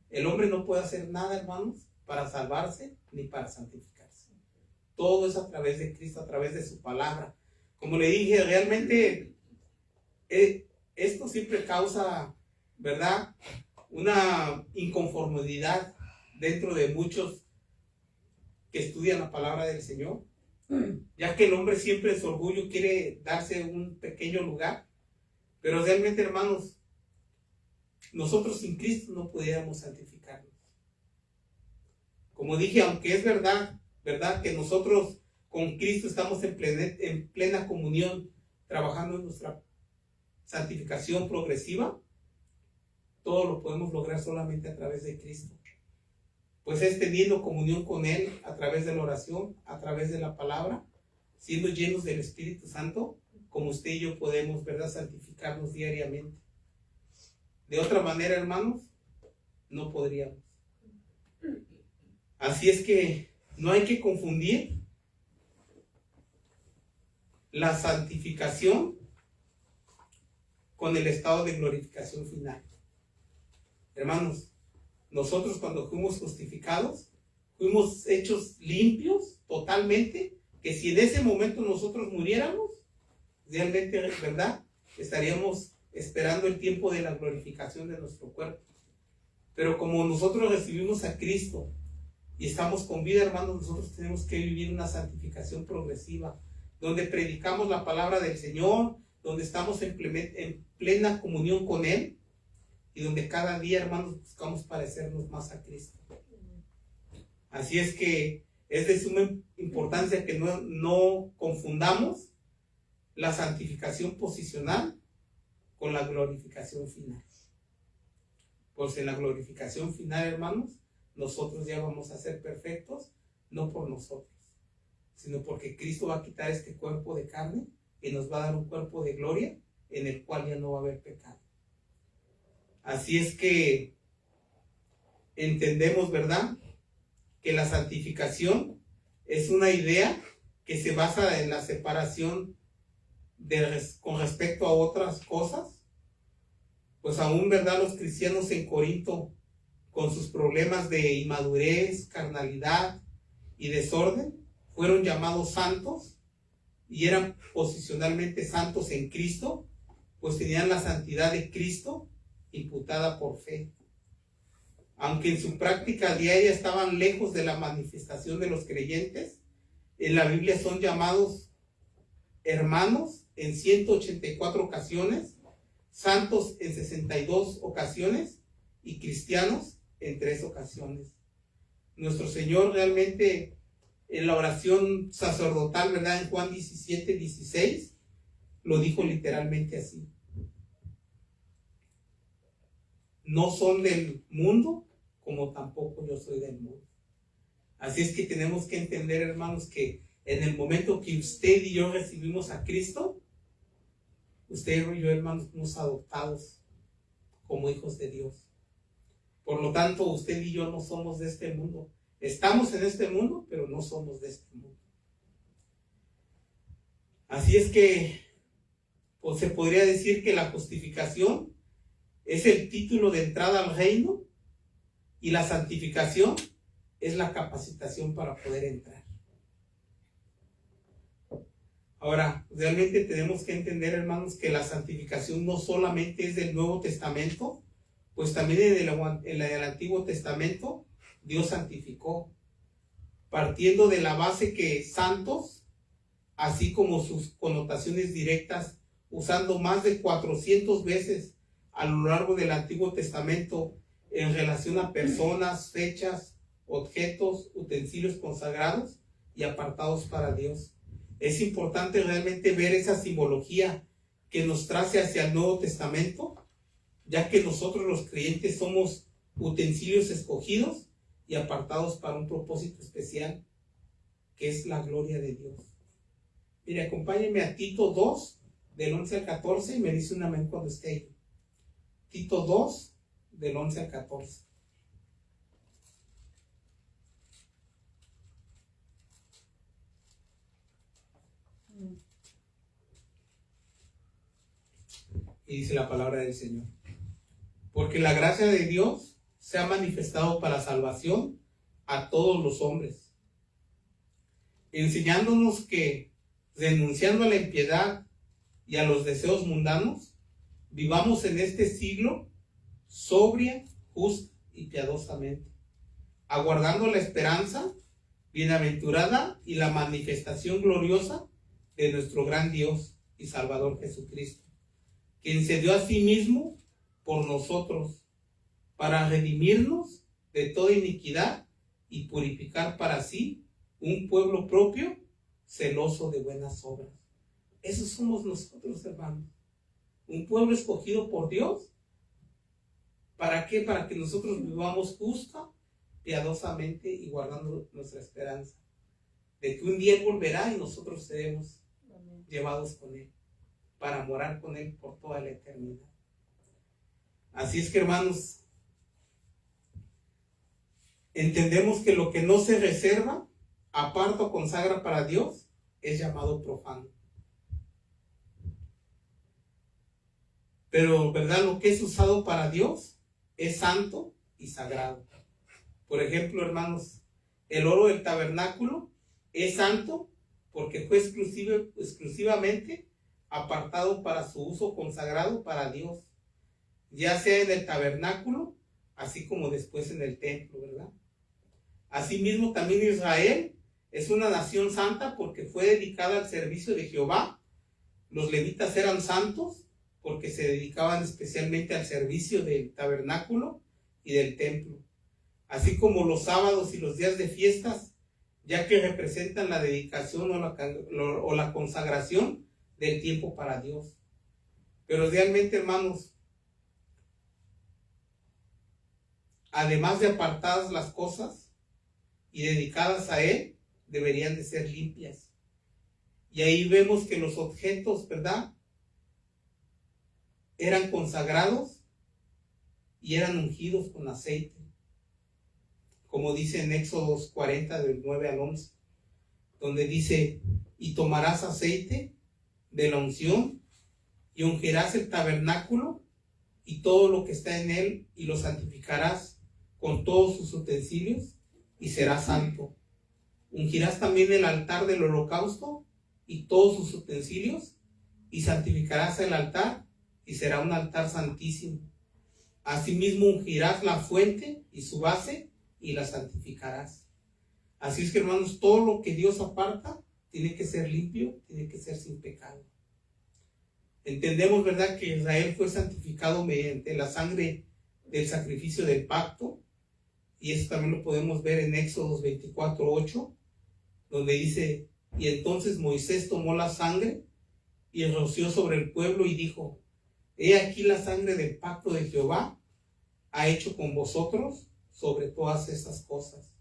El hombre no puede hacer nada, hermanos, para salvarse ni para santificarse. Todo es a través de Cristo, a través de su palabra. Como le dije, realmente esto siempre causa, ¿verdad?, una inconformidad dentro de muchos que estudian la palabra del Señor, ya que el hombre siempre en su orgullo quiere darse un pequeño lugar, pero realmente, hermanos, nosotros sin Cristo no pudiéramos santificarnos. Como dije, aunque es verdad que nosotros con Cristo estamos en plena comunión, trabajando en nuestra santificación progresiva, todo lo podemos lograr solamente a través de Cristo. Pues es teniendo comunión con Él a través de la oración, a través de la palabra, siendo llenos del Espíritu Santo, como usted y yo podemos, ¿verdad?, santificarnos diariamente. De otra manera, hermanos, no podríamos. Así es que no hay que confundir la santificación con el estado de glorificación final. Hermanos, nosotros cuando fuimos justificados, fuimos hechos limpios totalmente, que si en ese momento nosotros muriéramos, realmente, ¿verdad?, estaríamos esperando el tiempo de la glorificación de nuestro cuerpo. Pero como nosotros recibimos a Cristo y estamos con vida, hermanos, nosotros tenemos que vivir una santificación progresiva, donde predicamos la palabra del Señor, donde estamos en plena comunión con Él, y donde cada día, hermanos, buscamos parecernos más a Cristo. Así es que es de suma importancia que no confundamos la santificación posicional con la glorificación final. Pues en la glorificación final, hermanos, nosotros ya vamos a ser perfectos, no por nosotros, sino porque Cristo va a quitar este cuerpo de carne y nos va a dar un cuerpo de gloria en el cual ya no va a haber pecado. Así es que entendemos, ¿verdad?, que la santificación es una idea que se basa en la separación con respecto a otras cosas. Pues aún, ¿verdad?, los cristianos en Corinto, con sus problemas de inmadurez, carnalidad y desorden, fueron llamados santos y eran posicionalmente santos en Cristo, pues tenían la santidad de Cristo imputada por fe. Aunque en su práctica diaria estaban lejos de la manifestación de los creyentes, en la Biblia son llamados hermanos en 184 ocasiones, santos en 62 ocasiones y cristianos en 3 ocasiones. Nuestro Señor realmente en la oración sacerdotal, ¿verdad?, en Juan 17:16, lo dijo literalmente así: no son del mundo, como tampoco yo soy del mundo. Así es que tenemos que entender, hermanos, que en el momento que usted y yo recibimos a Cristo, usted y yo, hermanos, somos adoptados como hijos de Dios. Por lo tanto, usted y yo no somos de este mundo. Estamos en este mundo, pero no somos de este mundo. Así es que, pues, se podría decir que la justificación es el título de entrada al reino y la santificación es la capacitación para poder entrar. Ahora, realmente tenemos que entender, hermanos, que la santificación no solamente es del Nuevo Testamento, pues también en el Antiguo Testamento Dios santificó, partiendo de la base que santos, así como sus connotaciones directas, usando más de 400 veces a lo largo del Antiguo Testamento en relación a personas, fechas, objetos, utensilios consagrados y apartados para Dios. Es importante realmente ver esa simbología que nos trae hacia el Nuevo Testamento, ya que nosotros los creyentes somos utensilios escogidos y apartados para un propósito especial, que es la gloria de Dios. Mire, acompáñenme a Tito 2, del 11 al 14, y me dice un amén cuando esté ahí. Tito 2, del 11 al 14. Y dice la palabra del Señor: porque la gracia de Dios se ha manifestado para salvación a todos los hombres, enseñándonos que, renunciando a la impiedad y a los deseos mundanos, vivamos en este siglo sobria, justa y piadosamente, aguardando la esperanza bienaventurada y la manifestación gloriosa de nuestro gran Dios y Salvador Jesucristo, quien se dio a sí mismo por nosotros para redimirnos de toda iniquidad y purificar para sí un pueblo propio celoso de buenas obras. Esos somos nosotros, hermanos. Un pueblo escogido por Dios. ¿Para qué? Para que nosotros vivamos justa, piadosamente y guardando nuestra esperanza de que un día Él volverá y nosotros seremos llevados con Él para morar con Él por toda la eternidad. Así es que, hermanos, entendemos que lo que no se reserva, aparta o consagra para Dios, es llamado profano. Pero, ¿verdad? Lo que es usado para Dios es santo y sagrado. Por ejemplo, hermanos, el oro del tabernáculo es santo porque fue exclusivamente apartado para su uso consagrado para Dios, ya sea en el tabernáculo, así como después en el templo, ¿verdad? Asimismo, también Israel es una nación santa porque fue dedicada al servicio de Jehová. Los levitas eran santos porque se dedicaban especialmente al servicio del tabernáculo y del templo, así como los sábados y los días de fiestas, ya que representan la dedicación o la consagración del tiempo para Dios. Pero realmente, hermanos, además de apartadas las cosas y dedicadas a Él, deberían de ser limpias. Y ahí vemos que los objetos, ¿verdad?, eran consagrados y eran ungidos con aceite, como dice en Éxodos 40 del 9 al 11, donde dice: y tomarás aceite de la unción y ungirás el tabernáculo y todo lo que está en él, y lo santificarás con todos sus utensilios y será santo. Ungirás también el altar del holocausto y todos sus utensilios, y santificarás el altar y será un altar santísimo. Asimismo ungirás la fuente y su base y la santificarás. Así es que, hermanos, todo lo que Dios aparta tiene que ser limpio, tiene que ser sin pecado. Entendemos, ¿verdad?, que Israel fue santificado mediante la sangre del sacrificio del pacto, y eso también lo podemos ver en Éxodos 24:8, donde dice: y entonces Moisés tomó la sangre y roció sobre el pueblo y dijo: he aquí la sangre del pacto de Jehová ha hecho con vosotros sobre todas estas cosas.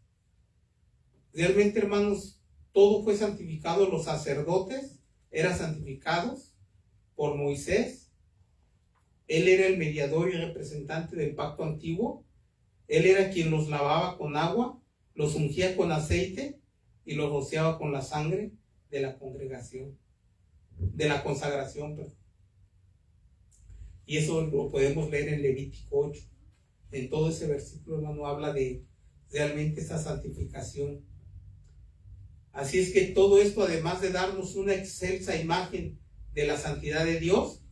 Realmente, hermanos, todo fue santificado. Los sacerdotes eran santificados por Moisés. Él era el mediador y representante del pacto antiguo. Él era quien los lavaba con agua, los ungía con aceite y los rociaba con la sangre de la congregación, de la consagración, perdón. Y eso lo podemos leer en Levítico 8. En todo ese versículo, hermano, habla de realmente esa santificación. Así es que todo esto, además de darnos una excelsa imagen de la santidad de Dios,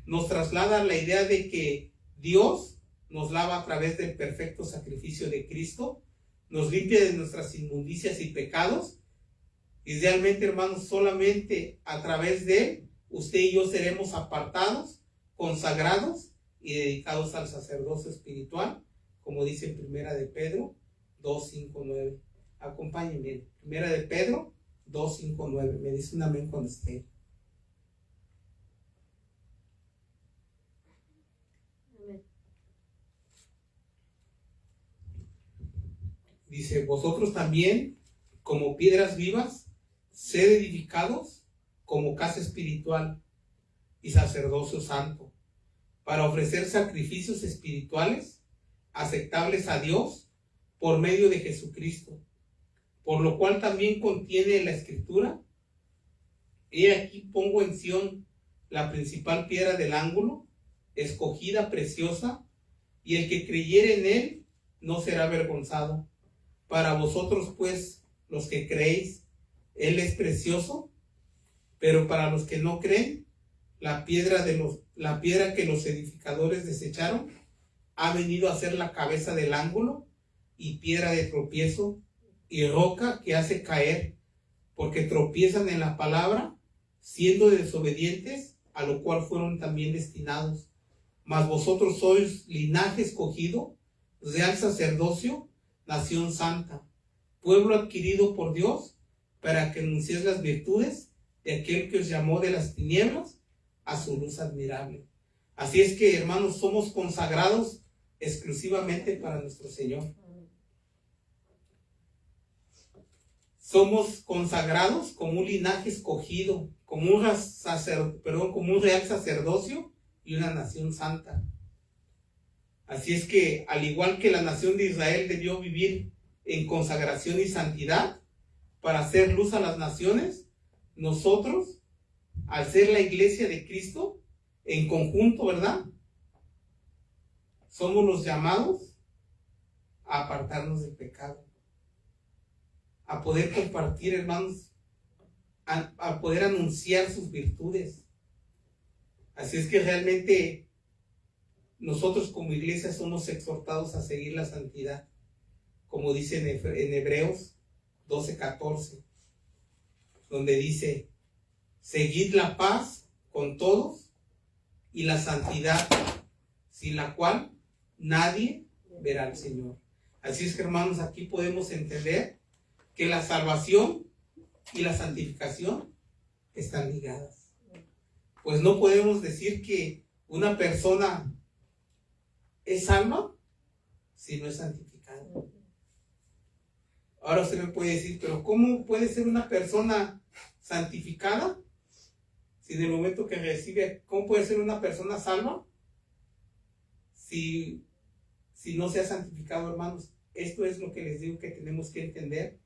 nos traslada a la idea de que Dios nos lava a través del perfecto sacrificio de Cristo, nos limpia de nuestras inmundicias y pecados, y realmente, hermanos, solamente a través de Él, usted y yo seremos apartados, consagrados y dedicados al sacerdocio espiritual, como dice en Primera de Pedro 2, 5, 9. Acompáñenme. Primera de Pedro 2, 5, 9. Me dice un amén cuando esté. Dice, vosotros también, como piedras vivas, sed edificados como casa espiritual y sacerdocio santo, para ofrecer sacrificios espirituales aceptables a Dios por medio de Jesucristo, por lo cual también contiene la Escritura: he aquí pongo en Sión la principal piedra del ángulo, escogida, preciosa, y el que creyere en él no será avergonzado. Para vosotros, pues, los que creéis, él es precioso, pero para los que no creen, la piedra que los edificadores desecharon ha venido a ser la cabeza del ángulo y piedra de tropiezo y roca que hace caer, porque tropiezan en la palabra, siendo desobedientes, a lo cual fueron también destinados. Mas vosotros sois linaje escogido, real sacerdocio, nación santa, pueblo adquirido por Dios, para que anunciéis las virtudes de aquel que os llamó de las tinieblas a su luz admirable. Así es que, hermanos, somos consagrados exclusivamente para nuestro Señor. Somos consagrados como un linaje escogido, como un real sacerdocio y una nación santa. Así es que, al igual que la nación de Israel debió vivir en consagración y santidad para hacer luz a las naciones, nosotros, al ser la iglesia de Cristo, en conjunto, ¿verdad?, somos los llamados a apartarnos del pecado, a poder compartir, hermanos, a poder anunciar sus virtudes. Así es que realmente nosotros como iglesia somos exhortados a seguir la santidad, como dice en Hebreos 12:14, donde dice: seguid la paz con todos y la santidad, sin la cual nadie verá al Señor. Así es que, hermanos, aquí podemos entender que la salvación y la santificación están ligadas. Pues no podemos decir que una persona es salva si no es santificada. Ahora usted me puede decir, pero ¿cómo puede ser una persona santificada si en el momento que recibe, cómo puede ser una persona salva si no se ha santificado, hermanos? Esto es lo que les digo que tenemos que entender.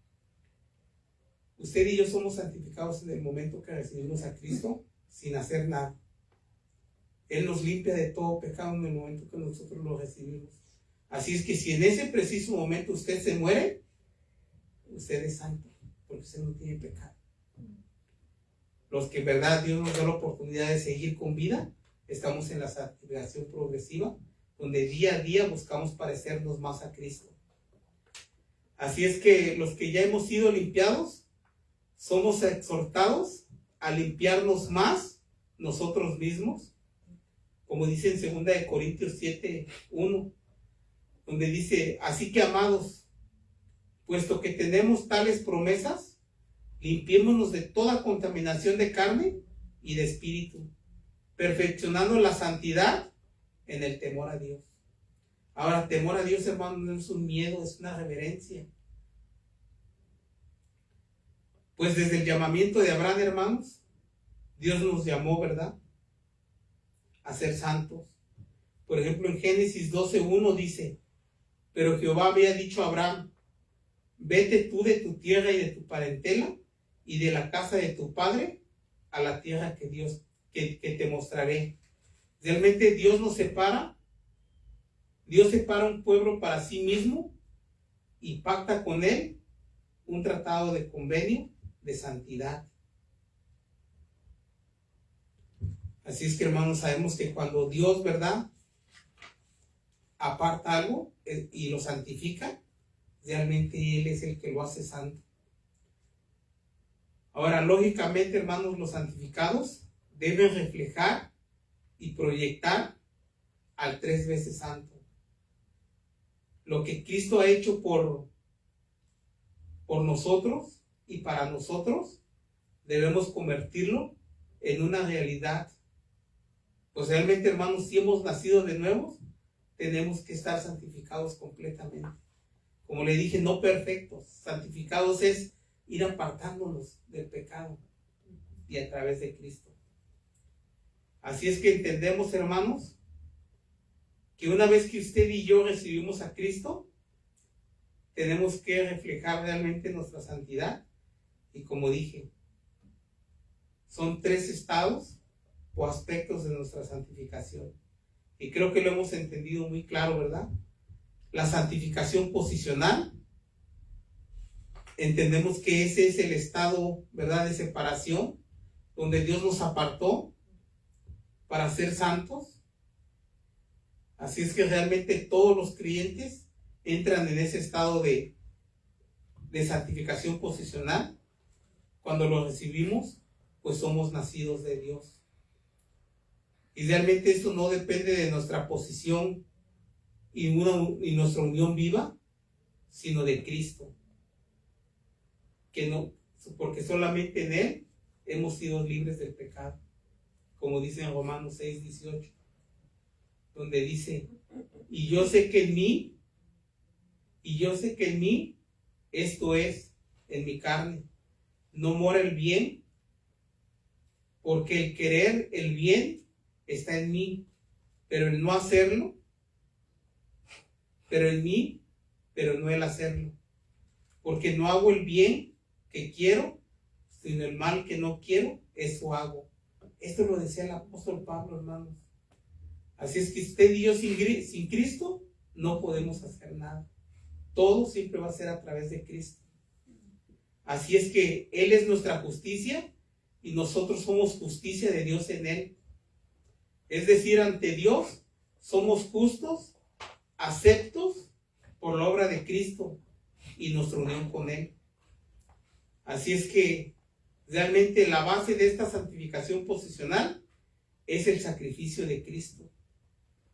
Usted y yo somos santificados en el momento que recibimos a Cristo sin hacer nada. Él nos limpia de todo pecado en el momento que nosotros lo recibimos. Así es que si en ese preciso momento usted se muere, usted es santo, porque usted no tiene pecado. Los que en verdad Dios nos da la oportunidad de seguir con vida, estamos en la santificación progresiva, donde día a día buscamos parecernos más a Cristo. Así es que los que ya hemos sido limpiados, somos exhortados a limpiarnos más nosotros mismos, como dice en 2 Corintios 7:1, donde dice: así que, amados, puesto que tenemos tales promesas, limpiémonos de toda contaminación de carne y de espíritu, perfeccionando la santidad en el temor a Dios. Ahora, temor a Dios, hermano, no es un miedo, es una reverencia. Pues desde el llamamiento de Abraham, hermanos, Dios nos llamó, ¿verdad?, a ser santos. Por ejemplo, en Génesis 12:1 dice: pero Jehová había dicho a Abraham: vete tú de tu tierra y de tu parentela y de la casa de tu padre a la tierra que te mostraré. Realmente Dios separa un pueblo para sí mismo y pacta con él un tratado de convenio de santidad. Así es que, hermanos, sabemos que cuando Dios, ¿verdad?, aparta algo y lo santifica, realmente Él es el que lo hace santo. Ahora, lógicamente, hermanos, los santificados deben reflejar y proyectar al 3 veces santo. Lo que Cristo ha hecho por nosotros y para nosotros, debemos convertirlo en una realidad. Pues realmente, hermanos, si hemos nacido de nuevo, tenemos que estar santificados completamente. Como le dije, no perfectos. Santificados es ir apartándonos del pecado y a través de Cristo. Así es que entendemos, hermanos, que una vez que usted y yo recibimos a Cristo, tenemos que reflejar realmente nuestra santidad. Y como dije, son 3 estados o aspectos de nuestra santificación. Y creo que lo hemos entendido muy claro, ¿verdad? La santificación posicional. Entendemos que ese es el estado, ¿verdad?, de separación, donde Dios nos apartó para ser santos. Así es que realmente todos los creyentes entran en ese estado de santificación posicional. Cuando lo recibimos, pues somos nacidos de Dios. Y realmente esto no depende de nuestra posición y nuestra unión viva, sino de Cristo. Porque solamente en Él hemos sido libres del pecado. Como dice en Romanos 6:18, donde dice: y yo sé que en mí, esto es, en mi carne, no mora el bien, porque el querer el bien está en mí, pero el no hacerlo, pero en mí, pero no el hacerlo. Porque no hago el bien que quiero, sino el mal que no quiero, eso hago. Esto lo decía el apóstol Pablo, hermanos. Así es que usted y yo sin Cristo no podemos hacer nada. Todo siempre va a ser a través de Cristo. Así es que Él es nuestra justicia y nosotros somos justicia de Dios en Él. Es decir, ante Dios somos justos, aceptos por la obra de Cristo y nuestra unión con Él. Así es que realmente la base de esta santificación posicional es el sacrificio de Cristo.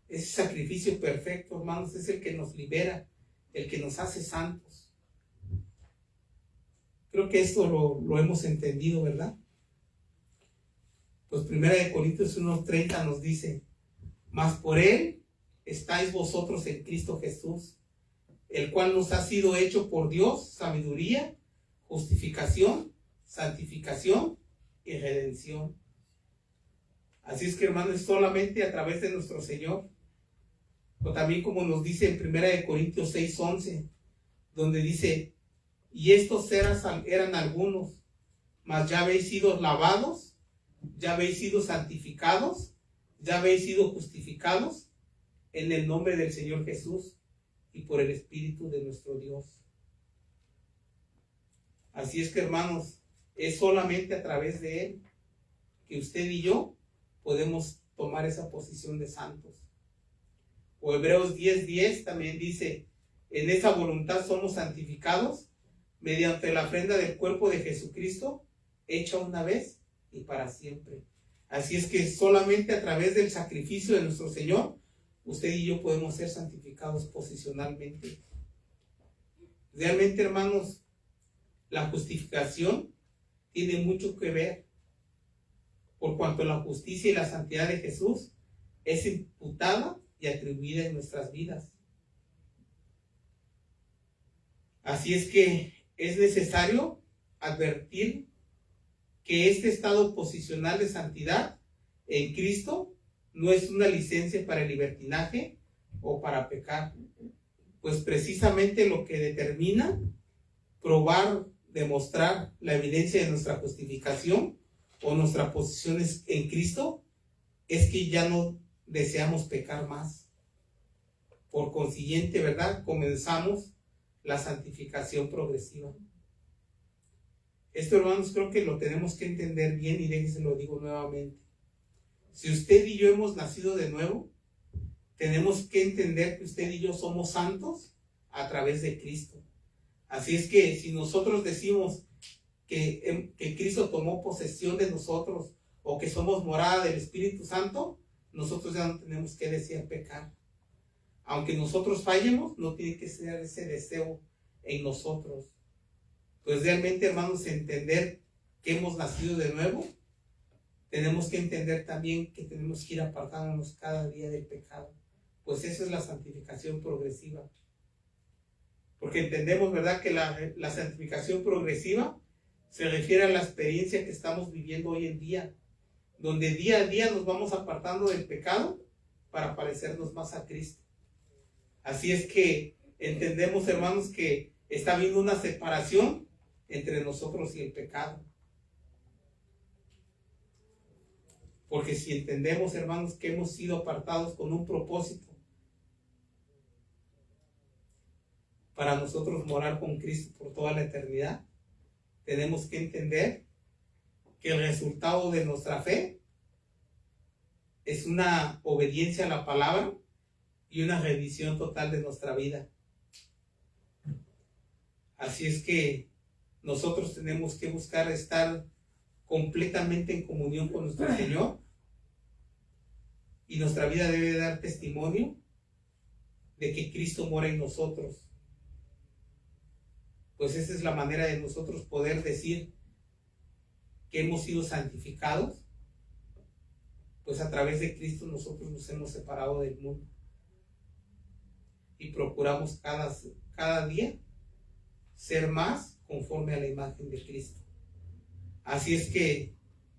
Ese sacrificio perfecto, hermanos, es el que nos libera, el que nos hace santos. Creo que esto lo hemos entendido, ¿verdad? Pues 1 Corintios 1:30 nos dice: mas por Él estáis vosotros en Cristo Jesús, el cual nos ha sido hecho por Dios sabiduría, justificación, santificación y redención. Así es que, hermanos, es solamente a través de nuestro Señor. O también como nos dice en 1 Corintios 6:11, donde dice: y estos eran algunos, mas ya habéis sido lavados, ya habéis sido santificados, ya habéis sido justificados en el nombre del Señor Jesús y por el Espíritu de nuestro Dios. Así es que, hermanos, es solamente a través de Él que usted y yo podemos tomar esa posición de santos. O Hebreos 10:10 también dice: en esa voluntad somos santificados mediante la ofrenda del cuerpo de Jesucristo, hecha una vez y para siempre. Así es que solamente a través del sacrificio de nuestro Señor, usted y yo podemos ser santificados posicionalmente. Realmente, hermanos, la justificación tiene mucho que ver, por cuanto la justicia y la santidad de Jesús es imputada y atribuida en nuestras vidas. Así es que es necesario advertir que este estado posicional de santidad en Cristo no es una licencia para el libertinaje o para pecar, pues precisamente lo que determina probar, demostrar la evidencia de nuestra justificación o nuestra posición en Cristo es que ya no deseamos pecar más. Por consiguiente, ¿verdad? Comenzamos la santificación progresiva. Esto, hermanos, creo que lo tenemos que entender bien y déjense lo digo nuevamente. Si usted y yo hemos nacido de nuevo, tenemos que entender que usted y yo somos santos a través de Cristo. Así es que si nosotros decimos que Cristo tomó posesión de nosotros o que somos morada del Espíritu Santo, nosotros ya no tenemos que desear pecar. Aunque nosotros fallemos, no tiene que ser ese deseo en nosotros. Pues realmente, hermanos, entender que hemos nacido de nuevo, tenemos que entender también que tenemos que ir apartándonos cada día del pecado. Pues eso es la santificación progresiva. Porque entendemos, ¿verdad?, que la santificación progresiva se refiere a la experiencia que estamos viviendo hoy en día, donde día a día nos vamos apartando del pecado para parecernos más a Cristo. Así es que entendemos, hermanos, que está habiendo una separación entre nosotros y el pecado. Porque si entendemos, hermanos, que hemos sido apartados con un propósito para nosotros morar con Cristo por toda la eternidad, tenemos que entender que el resultado de nuestra fe es una obediencia a la palabra y una rendición total de nuestra vida. Así es que nosotros tenemos que buscar estar completamente en comunión con nuestro Señor, y nuestra vida debe dar testimonio de que Cristo mora en nosotros. Pues esa es la manera de nosotros poder decir que hemos sido santificados, pues a través de Cristo nosotros nos hemos separado del mundo y procuramos cada día ser más conforme a la imagen de Cristo. Así es que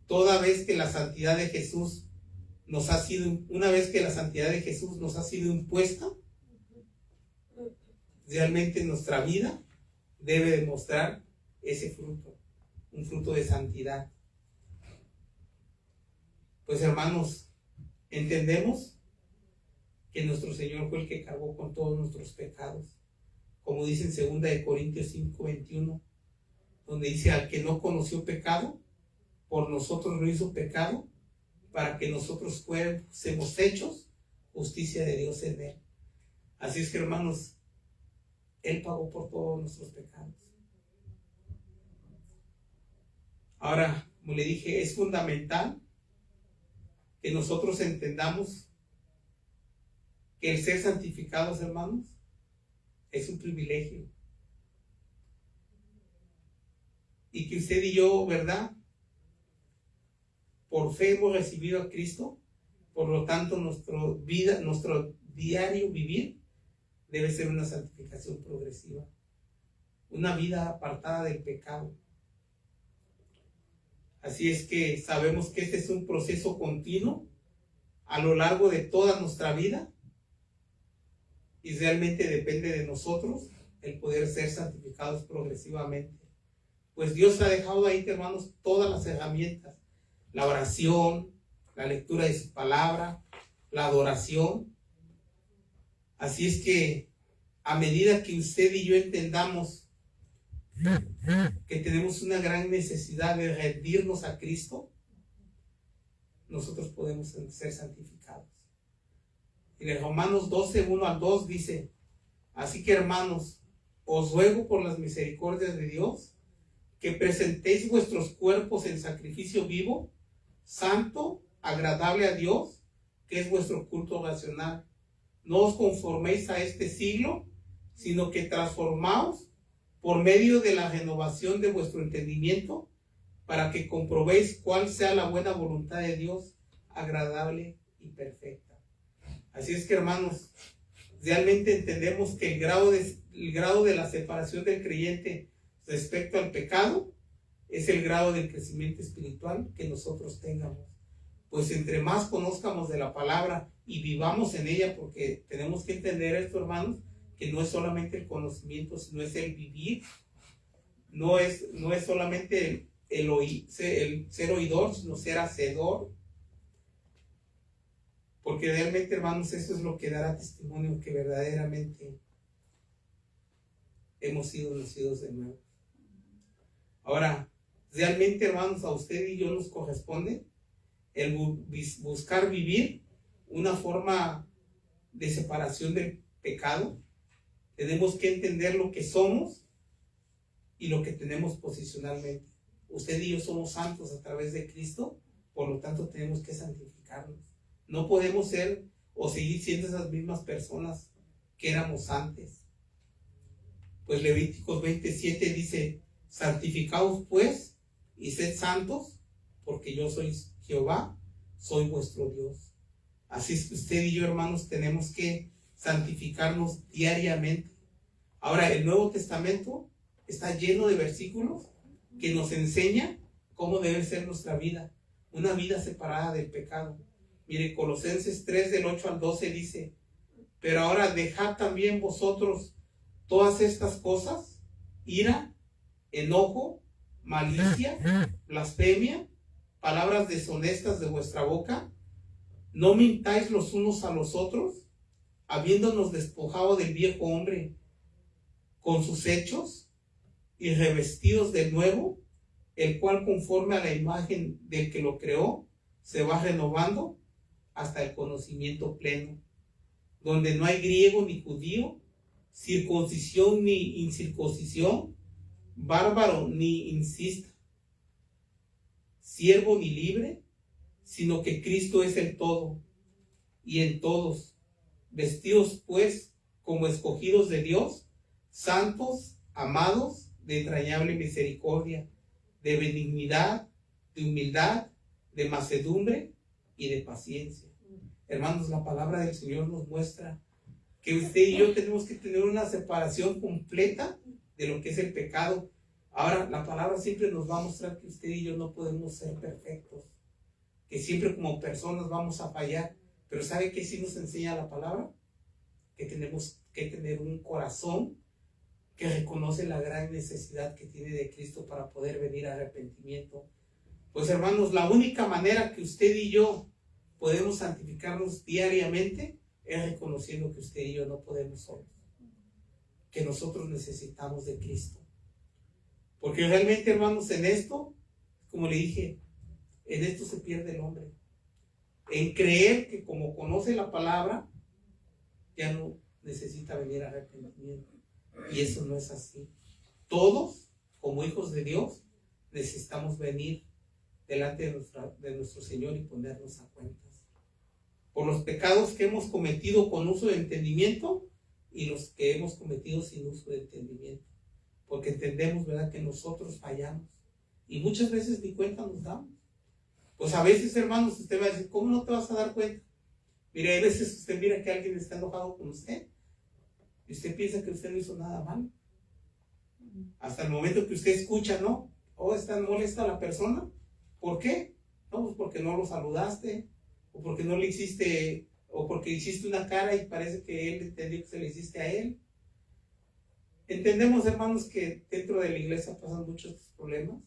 toda vez que la santidad de Jesús una vez que la santidad de Jesús nos ha sido impuesta, realmente nuestra vida debe demostrar ese fruto, un fruto de santidad. Pues, hermanos, entendemos que nuestro Señor fue el que cargó con todos nuestros pecados, como dice en 2 Corintios 5:21, donde dice: al que no conoció pecado, por nosotros lo hizo pecado, para que nosotros fuésemos hechos justicia de Dios en él. Así es que, hermanos, Él pagó por todos nuestros pecados. Ahora, como le dije, es fundamental que nosotros entendamos que el ser santificados, hermanos, es un privilegio. Y que usted y yo, ¿verdad?, por fe hemos recibido a Cristo. Por lo tanto, nuestro diario vivir debe ser una santificación progresiva, una vida apartada del pecado. Así es que sabemos que este es un proceso continuo a lo largo de toda nuestra vida, y realmente depende de nosotros el poder ser santificados progresivamente. Pues Dios ha dejado ahí, hermanos, todas las herramientas: la oración, la lectura de su palabra, la adoración. Así es que a medida que usted y yo entendamos que tenemos una gran necesidad de rendirnos a Cristo, nosotros podemos ser santificados. Y en Romanos 12:1-2 dice: así que, hermanos, os ruego por las misericordias de Dios que presentéis vuestros cuerpos en sacrificio vivo, santo, agradable a Dios, que es vuestro culto racional. No os conforméis a este siglo, sino que transformaos por medio de la renovación de vuestro entendimiento, para que comprobéis cuál sea la buena voluntad de Dios, agradable y perfecta. Así es que, hermanos, realmente entendemos que el grado de la separación del creyente respecto al pecado es el grado de crecimiento espiritual que nosotros tengamos. Pues entre más conozcamos de la palabra y vivamos en ella, porque tenemos que entender esto, hermanos, que no es solamente el conocimiento, sino es el vivir. No es solamente el ser oidor, sino ser hacedor. Porque realmente, hermanos, eso es lo que dará testimonio que verdaderamente hemos sido nacidos de nuevo. Ahora, realmente, hermanos, a usted y yo nos corresponde el buscar vivir una forma de separación del pecado. Tenemos que entender lo que somos y lo que tenemos posicionalmente. Usted y yo somos santos a través de Cristo, por lo tanto tenemos que santificarnos. No podemos ser o seguir siendo esas mismas personas que éramos antes. Pues Levíticos 27 dice: santificaos pues y sed santos, porque yo soy Jehová, soy vuestro Dios. Así es que usted y yo, hermanos, tenemos que santificarnos diariamente. Ahora, el Nuevo Testamento está lleno de versículos que nos enseña cómo debe ser nuestra vida, una vida separada del pecado. Mire, Colosenses 3 del 8 al 12 dice: pero ahora dejad también vosotros todas estas cosas: ira, enojo, malicia, blasfemia, palabras deshonestas de vuestra boca. No mintáis los unos a los otros, habiéndonos despojado del viejo hombre con sus hechos, y revestidos de nuevo, el cual conforme a la imagen del que lo creó, se va renovando hasta el conocimiento pleno, donde no hay griego ni judío, circuncisión ni incircuncisión, bárbaro ni incista, siervo ni libre, sino que Cristo es el todo y en todos. Vestidos pues como escogidos de Dios, santos, amados, de entrañable misericordia, de benignidad, de humildad, de mansedumbre y de paciencia. Hermanos, la palabra del Señor nos muestra que usted y yo tenemos que tener una separación completa de lo que es el pecado. Ahora, la palabra siempre nos va a mostrar que usted y yo no podemos ser perfectos, que siempre como personas vamos a fallar. Pero ¿sabe qué sí nos enseña la palabra? Que tenemos que tener un corazón que reconoce la gran necesidad que tiene de Cristo para poder venir a arrepentimiento. Pues, hermanos, la única manera que usted y yo podemos santificarnos diariamente es reconociendo que usted y yo no podemos solos, que nosotros necesitamos de Cristo. Porque realmente, hermanos, en esto, como le dije, en esto se pierde el hombre. En creer que como conoce la palabra, ya no necesita venir a arrepentimiento. Y eso no es así. Todos, como hijos de Dios, necesitamos venir delante de nuestro Señor y ponernos a cuentas por los pecados que hemos cometido con uso de entendimiento y los que hemos cometido sin uso de entendimiento. Porque entendemos, ¿verdad?, que nosotros fallamos y muchas veces ni cuenta nos damos. Pues a veces, hermanos, usted va a decir: ¿cómo no te vas a dar cuenta? Mire, a veces usted mira que alguien está enojado con usted y usted piensa que usted no hizo nada mal. Hasta el momento que usted escucha, ¿no? Oh, está molesta la persona. ¿Por qué? No, pues porque no lo saludaste, o porque no le hiciste, o porque hiciste una cara y parece que él entendió que se le hiciste a él. Entendemos, hermanos, que dentro de la iglesia pasan muchos problemas,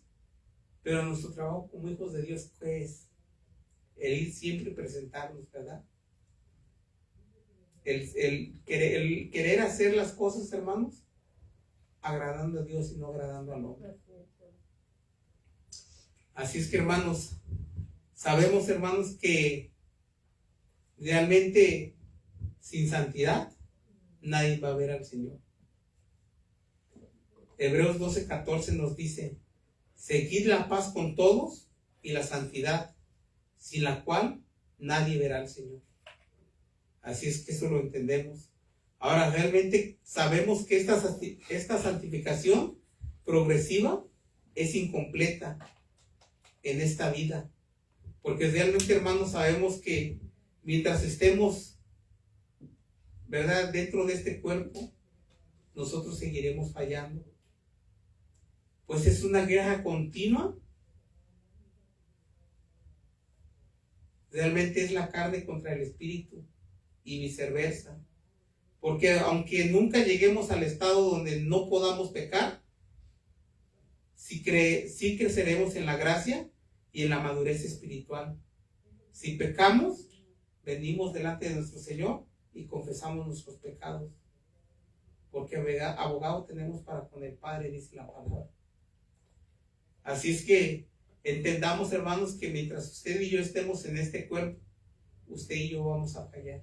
pero nuestro trabajo como hijos de Dios, ¿qué es? El ir siempre presentarnos, ¿verdad? El querer hacer las cosas, hermanos, agradando a Dios y no agradando al hombre. Así es que, hermanos, sabemos, hermanos, que realmente sin santidad nadie va a ver al Señor. Hebreos 12:14 nos dice: seguid la paz con todos y la santidad, sin la cual nadie verá al Señor. Así es que eso lo entendemos. Ahora, realmente sabemos que esta santificación progresiva es incompleta en esta vida, porque realmente, hermanos, sabemos que mientras estemos, ¿verdad?, dentro de este cuerpo, nosotros seguiremos fallando. pues es una guerra continua. Realmente es la carne contra el espíritu y viceversa. Porque aunque nunca lleguemos al estado donde no podamos pecar, sí creceremos en la gracia y en la madurez espiritual. Si pecamos, venimos delante de nuestro Señor y confesamos nuestros pecados. Porque abogado tenemos para con el Padre, dice la palabra. Así es que entendamos, hermanos, que mientras usted y yo estemos en este cuerpo, usted y yo vamos a fallar.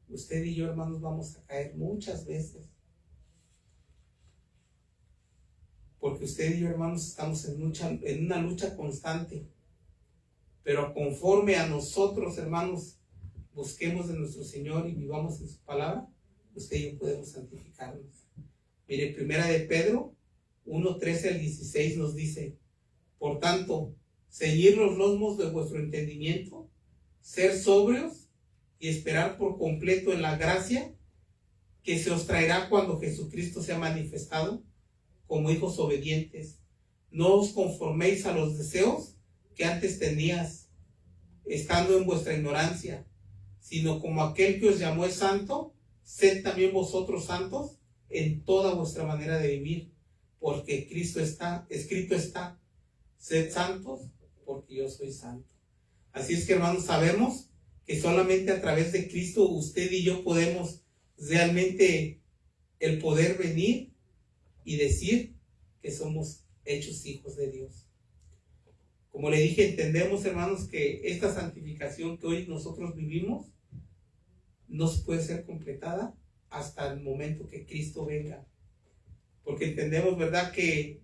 Usted y yo, hermanos, vamos a caer muchas veces. Porque usted y yo, hermanos, estamos en una lucha constante. Pero conforme a nosotros, hermanos, busquemos de nuestro Señor y vivamos en su palabra, usted y yo podemos santificarnos. Mire, primera de Pedro 1:13-16 nos dice: por tanto, ceñid los lomos de vuestro entendimiento, ser sobrios y esperar por completo en la gracia que se os traerá cuando Jesucristo sea manifestado, como hijos obedientes. No os conforméis a los deseos que antes tenías, estando en vuestra ignorancia, sino como aquel que os llamó es santo, sed también vosotros santos en toda vuestra manera de vivir, porque escrito está, sed santos, porque yo soy santo. Así es que, hermanos, sabemos que solamente a través de Cristo usted y yo podemos realmente el poder venir y decir que somos hechos hijos de Dios. Como le dije, entendemos, hermanos, que esta santificación que hoy nosotros vivimos no puede ser completada hasta el momento que Cristo venga. Porque entendemos, ¿verdad?, que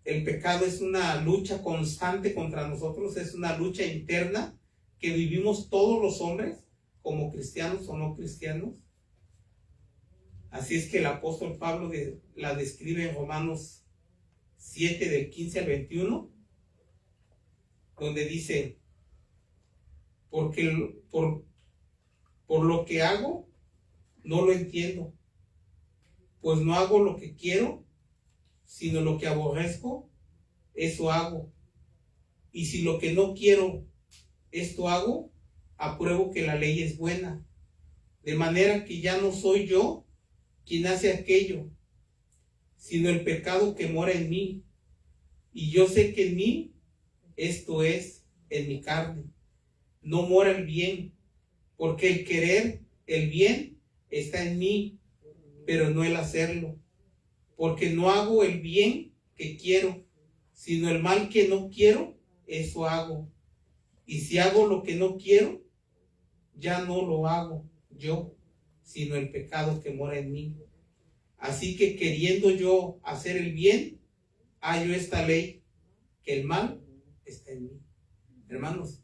el pecado es una lucha constante contra nosotros, es una lucha interna que vivimos todos los hombres, como cristianos o no cristianos. Así es que el apóstol Pablo la describe en Romanos 7, del 15 al 21, donde dice: porque por lo que hago, no lo entiendo, pues no hago lo que quiero, sino lo que aborrezco, eso hago. Y si lo que no quiero, esto hago, apruebo que la ley es buena. De manera que ya no soy yo quien hace aquello, sino el pecado que mora en mí. Y yo sé que en mí, esto es, en mi carne, no mora el bien, porque el querer el bien está en mí, pero no el hacerlo. Porque no hago el bien que quiero, sino el mal que no quiero, eso hago. Y si hago lo que no quiero, ya no lo hago yo, sino el pecado que mora en mí. Así que queriendo yo hacer el bien, hallo esta ley, que el mal está en mí. Hermanos,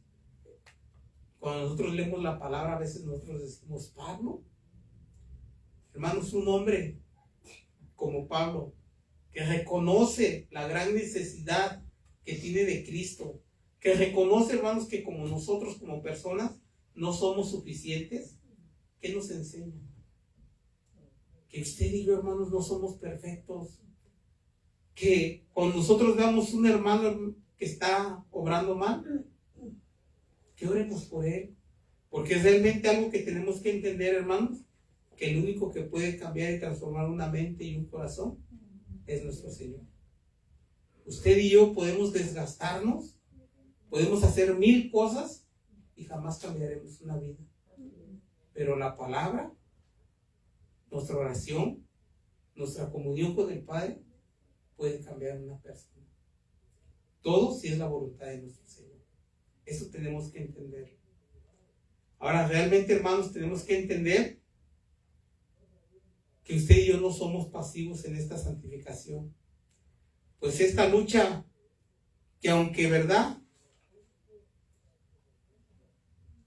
cuando nosotros leemos la palabra, a veces nosotros decimos: Pablo. Hermanos, un hombre como Pablo, que reconoce la gran necesidad que tiene de Cristo, que reconoce, hermanos, que como nosotros como personas no somos suficientes, ¿qué nos enseña? Que usted y yo, hermanos, no somos perfectos, que cuando nosotros veamos un hermano que está obrando mal, que oremos por él, porque es realmente algo que tenemos que entender, hermanos, que el único que puede cambiar y transformar una mente y un corazón es nuestro Señor. Usted y yo podemos desgastarnos, podemos hacer 1000 cosas y jamás cambiaremos una vida. Pero la palabra, nuestra oración, nuestra comunión con el Padre puede cambiar a una persona. Todo si es la voluntad de nuestro Señor. Eso tenemos que entender. Ahora, realmente, hermanos, tenemos que entender que usted y yo no somos pasivos en esta santificación. Pues esta lucha, que aunque verdad,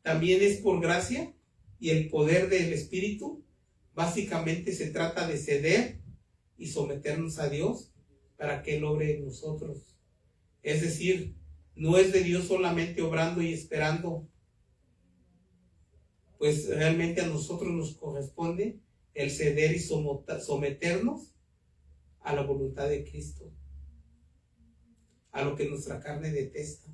también es por gracia y el poder del Espíritu, básicamente se trata de ceder y someternos a Dios para que Él obre en nosotros. Es decir, no es de Dios solamente obrando y esperando, pues realmente a nosotros nos corresponde el ceder y someternos a la voluntad de Cristo, a lo que nuestra carne detesta.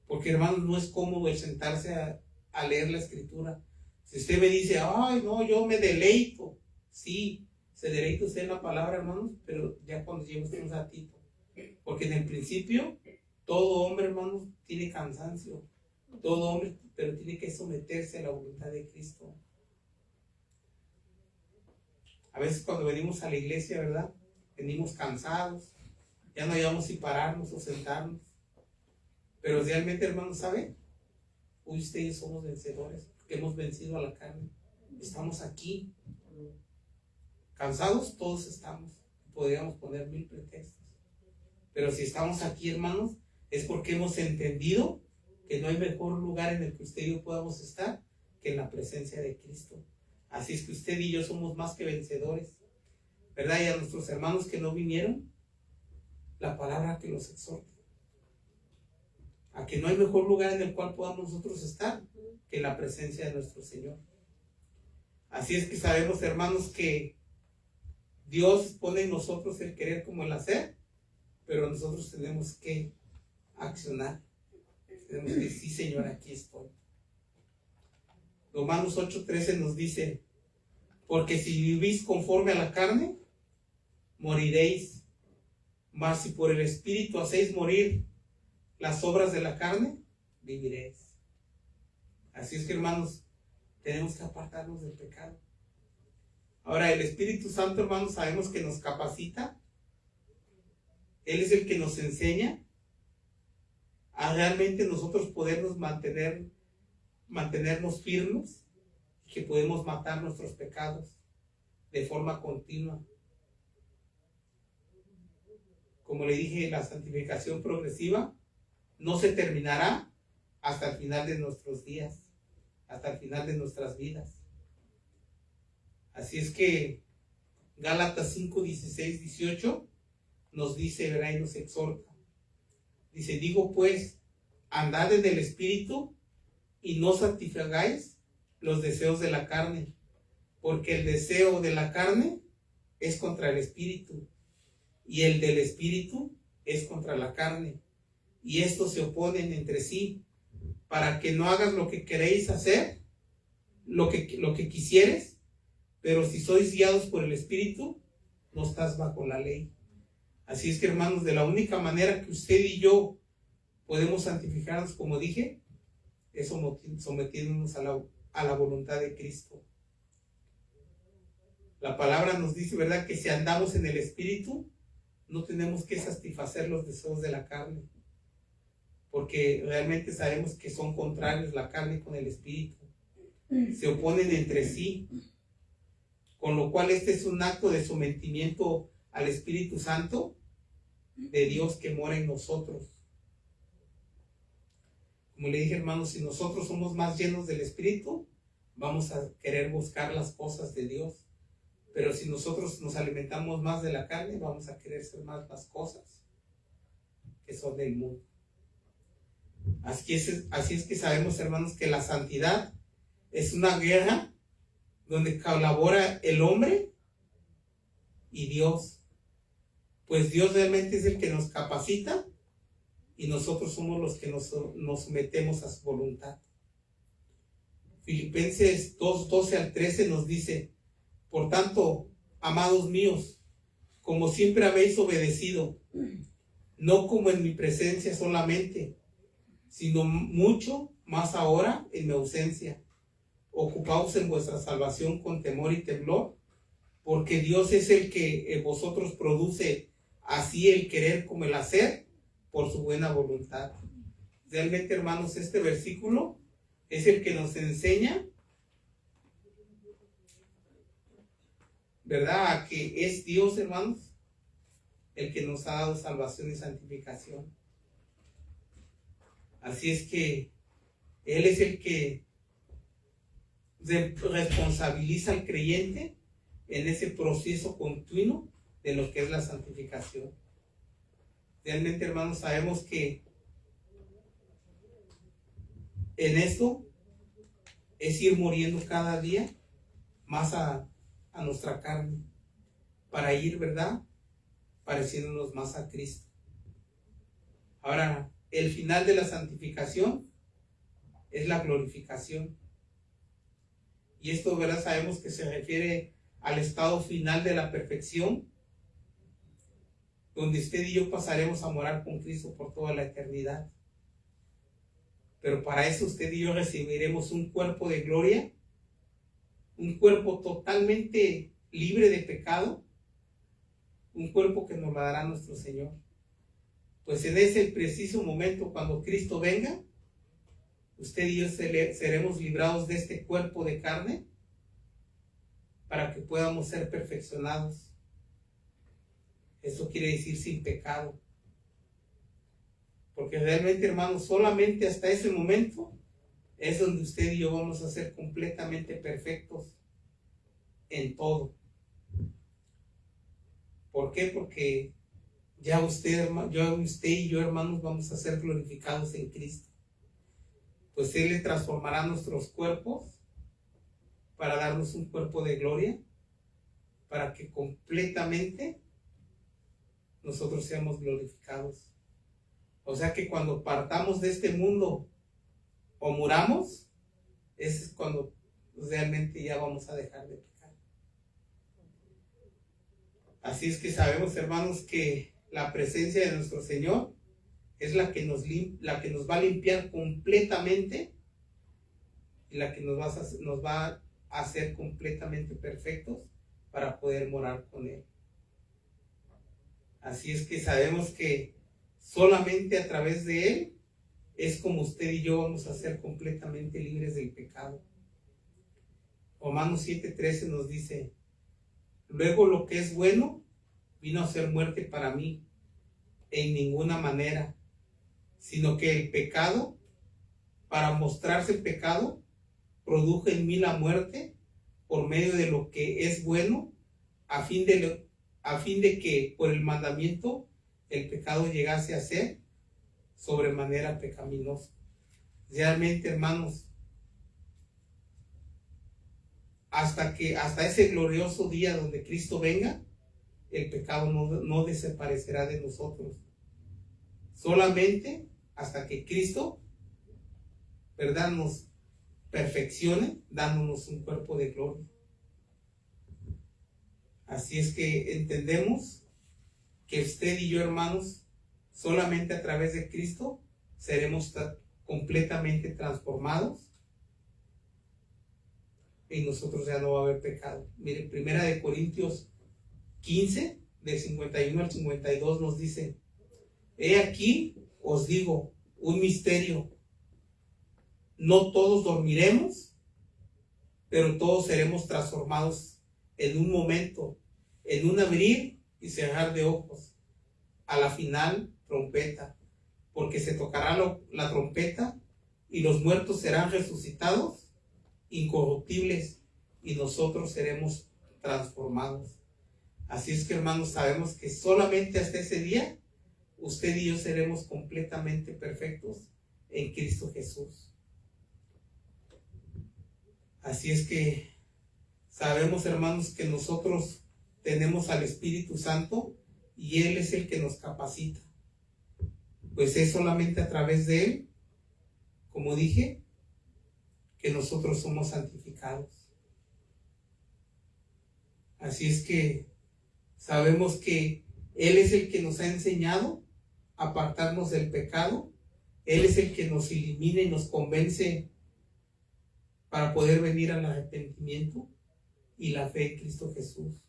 Porque, hermanos, no es cómodo el sentarse a leer la Escritura. Si usted me dice, ay, no, yo me deleito, sí, se deleita usted en la palabra, hermanos, pero ya cuando lleva usted un ratito. Porque en el principio, todo hombre, hermanos, tiene cansancio. Todo hombre, pero tiene que someterse a la voluntad de Cristo. A veces cuando venimos a la iglesia, ¿verdad? Venimos cansados, ya no hayamos si pararnos o sentarnos. Pero realmente, hermanos, ¿sabe? Hoy ustedes somos vencedores, porque hemos vencido a la carne. Estamos aquí. Cansados todos estamos. Podríamos poner 1000 pretextos. Pero si estamos aquí, hermanos, es porque hemos entendido que no hay mejor lugar en el que usted y yo podamos estar que en la presencia de Cristo. Así es que usted y yo somos más que vencedores, ¿verdad? Y a nuestros hermanos que no vinieron, la palabra que los exhorta, a que no hay mejor lugar en el cual podamos nosotros estar que en la presencia de nuestro Señor. Así es que sabemos, hermanos, que Dios pone en nosotros el querer como el hacer, pero nosotros tenemos que accionar. Tenemos que decir, sí, Señor, aquí estoy. Romanos 8:13 nos dice, porque si vivís conforme a la carne, moriréis. Mas si por el Espíritu hacéis morir las obras de la carne, viviréis. Así es que, hermanos, tenemos que apartarnos del pecado. Ahora, el Espíritu Santo, hermanos, sabemos que nos capacita. Él es el que nos enseña a realmente nosotros podernos mantenernos firmes, y que podemos matar nuestros pecados de forma continua. Como le dije, la santificación progresiva no se terminará hasta el final de nuestros días, hasta el final de nuestras vidas. Así es que Gálatas 5:16-18 nos dice, ¿verdad? Y nos exhorta. Dice, digo pues, andad en el Espíritu y no satisfagáis los deseos de la carne, porque el deseo de la carne es contra el Espíritu y el del Espíritu es contra la carne, y estos se oponen entre sí, para que no hagas lo que queréis hacer, lo que quisieres, pero si sois guiados por el Espíritu, no estás bajo la ley. Así es que, hermanos, de la única manera que usted y yo podemos santificarnos, como dije, es sometiéndonos a la voluntad de Cristo. La palabra nos dice, ¿verdad?, que si andamos en el Espíritu, no tenemos que satisfacer los deseos de la carne, porque realmente sabemos que son contrarios la carne con el Espíritu. Se oponen entre sí, con lo cual este es un acto de sometimiento al Espíritu Santo de Dios que mora en nosotros. Como le dije, hermanos, si nosotros somos más llenos del Espíritu, vamos a querer buscar las cosas de Dios. Pero si nosotros nos alimentamos más de la carne, vamos a querer ser más las cosas que son del mundo. Así es que sabemos, hermanos, que la santidad es una guerra donde colabora el hombre y Dios. Pues Dios realmente es el que nos capacita y nosotros somos los que nos sometemos a su voluntad. Filipenses 2:12-13 nos dice, por tanto, amados míos, como siempre habéis obedecido, no como en mi presencia solamente, sino mucho más ahora en mi ausencia, ocupaos en vuestra salvación con temor y temblor, porque Dios es el que en vosotros produce así el querer como el hacer por su buena voluntad. Realmente, hermanos, este versículo es el que nos enseña, ¿verdad?, a que es Dios, hermanos, el que nos ha dado salvación y santificación. Así es que Él es el que responsabiliza al creyente en ese proceso continuo de lo que es la santificación. Realmente, hermanos, sabemos que en esto es ir muriendo cada día más a nuestra carne, para ir, ¿verdad?, pareciéndonos más a Cristo. Ahora, el final de la santificación es la glorificación. Y esto, ¿verdad?, sabemos que se refiere al estado final de la perfección, donde usted y yo pasaremos a morar con Cristo por toda la eternidad. Pero para eso usted y yo recibiremos un cuerpo de gloria, un cuerpo totalmente libre de pecado, un cuerpo que nos lo dará nuestro Señor. Pues en ese preciso momento, cuando Cristo venga, usted y yo seremos librados de este cuerpo de carne para que podamos ser perfeccionados. Eso quiere decir sin pecado. Porque realmente, hermanos, solamente hasta ese momento es donde usted y yo vamos a ser completamente perfectos en todo. ¿Por qué? Porque ya usted y yo, hermanos, vamos a ser glorificados en Cristo. Pues Él le transformará nuestros cuerpos para darnos un cuerpo de gloria, para que completamente nosotros seamos glorificados. O sea que cuando partamos de este mundo o muramos, ese es cuando realmente ya vamos a dejar de pecar. Así es que sabemos, hermanos, que la presencia de nuestro Señor es la que nos va a limpiar completamente y la que nos va a hacer completamente perfectos para poder morar con Él. Así es que sabemos que solamente a través de Él es como usted y yo vamos a ser completamente libres del pecado. Romanos 7:13 nos dice: luego lo que es bueno vino a ser muerte para mí, en ninguna manera, sino que el pecado, para mostrarse pecado, produjo en mí la muerte por medio de lo que es bueno, a fin de que por el mandamiento el pecado llegase a ser sobremanera pecaminoso. Realmente, hermanos, hasta ese glorioso día donde Cristo venga, el pecado no desaparecerá de nosotros. Solamente hasta que Cristo, ¿verdad?, nos perfeccione, dándonos un cuerpo de gloria. Así es que entendemos que usted y yo, hermanos, solamente a través de Cristo seremos completamente transformados y nosotros ya no va a haber pecado. Mire, 1 Corintios 15, del 51 al 52 nos dice: he aquí os digo un misterio, no todos dormiremos, pero todos seremos transformados en un momento, en un abrir y cerrar de ojos, a la final trompeta, porque se tocará la trompeta y los muertos serán resucitados incorruptibles y nosotros seremos transformados. Así es que, hermanos, sabemos que solamente hasta ese día usted y yo seremos completamente perfectos en Cristo Jesús. Así es que sabemos, hermanos, que nosotros tenemos al Espíritu Santo y Él es el que nos capacita. Pues es solamente a través de Él, como dije, que nosotros somos santificados. Así es que sabemos que Él es el que nos ha enseñado a apartarnos del pecado. Él es el que nos elimina y nos convence para poder venir al arrepentimiento y la fe en Cristo Jesús.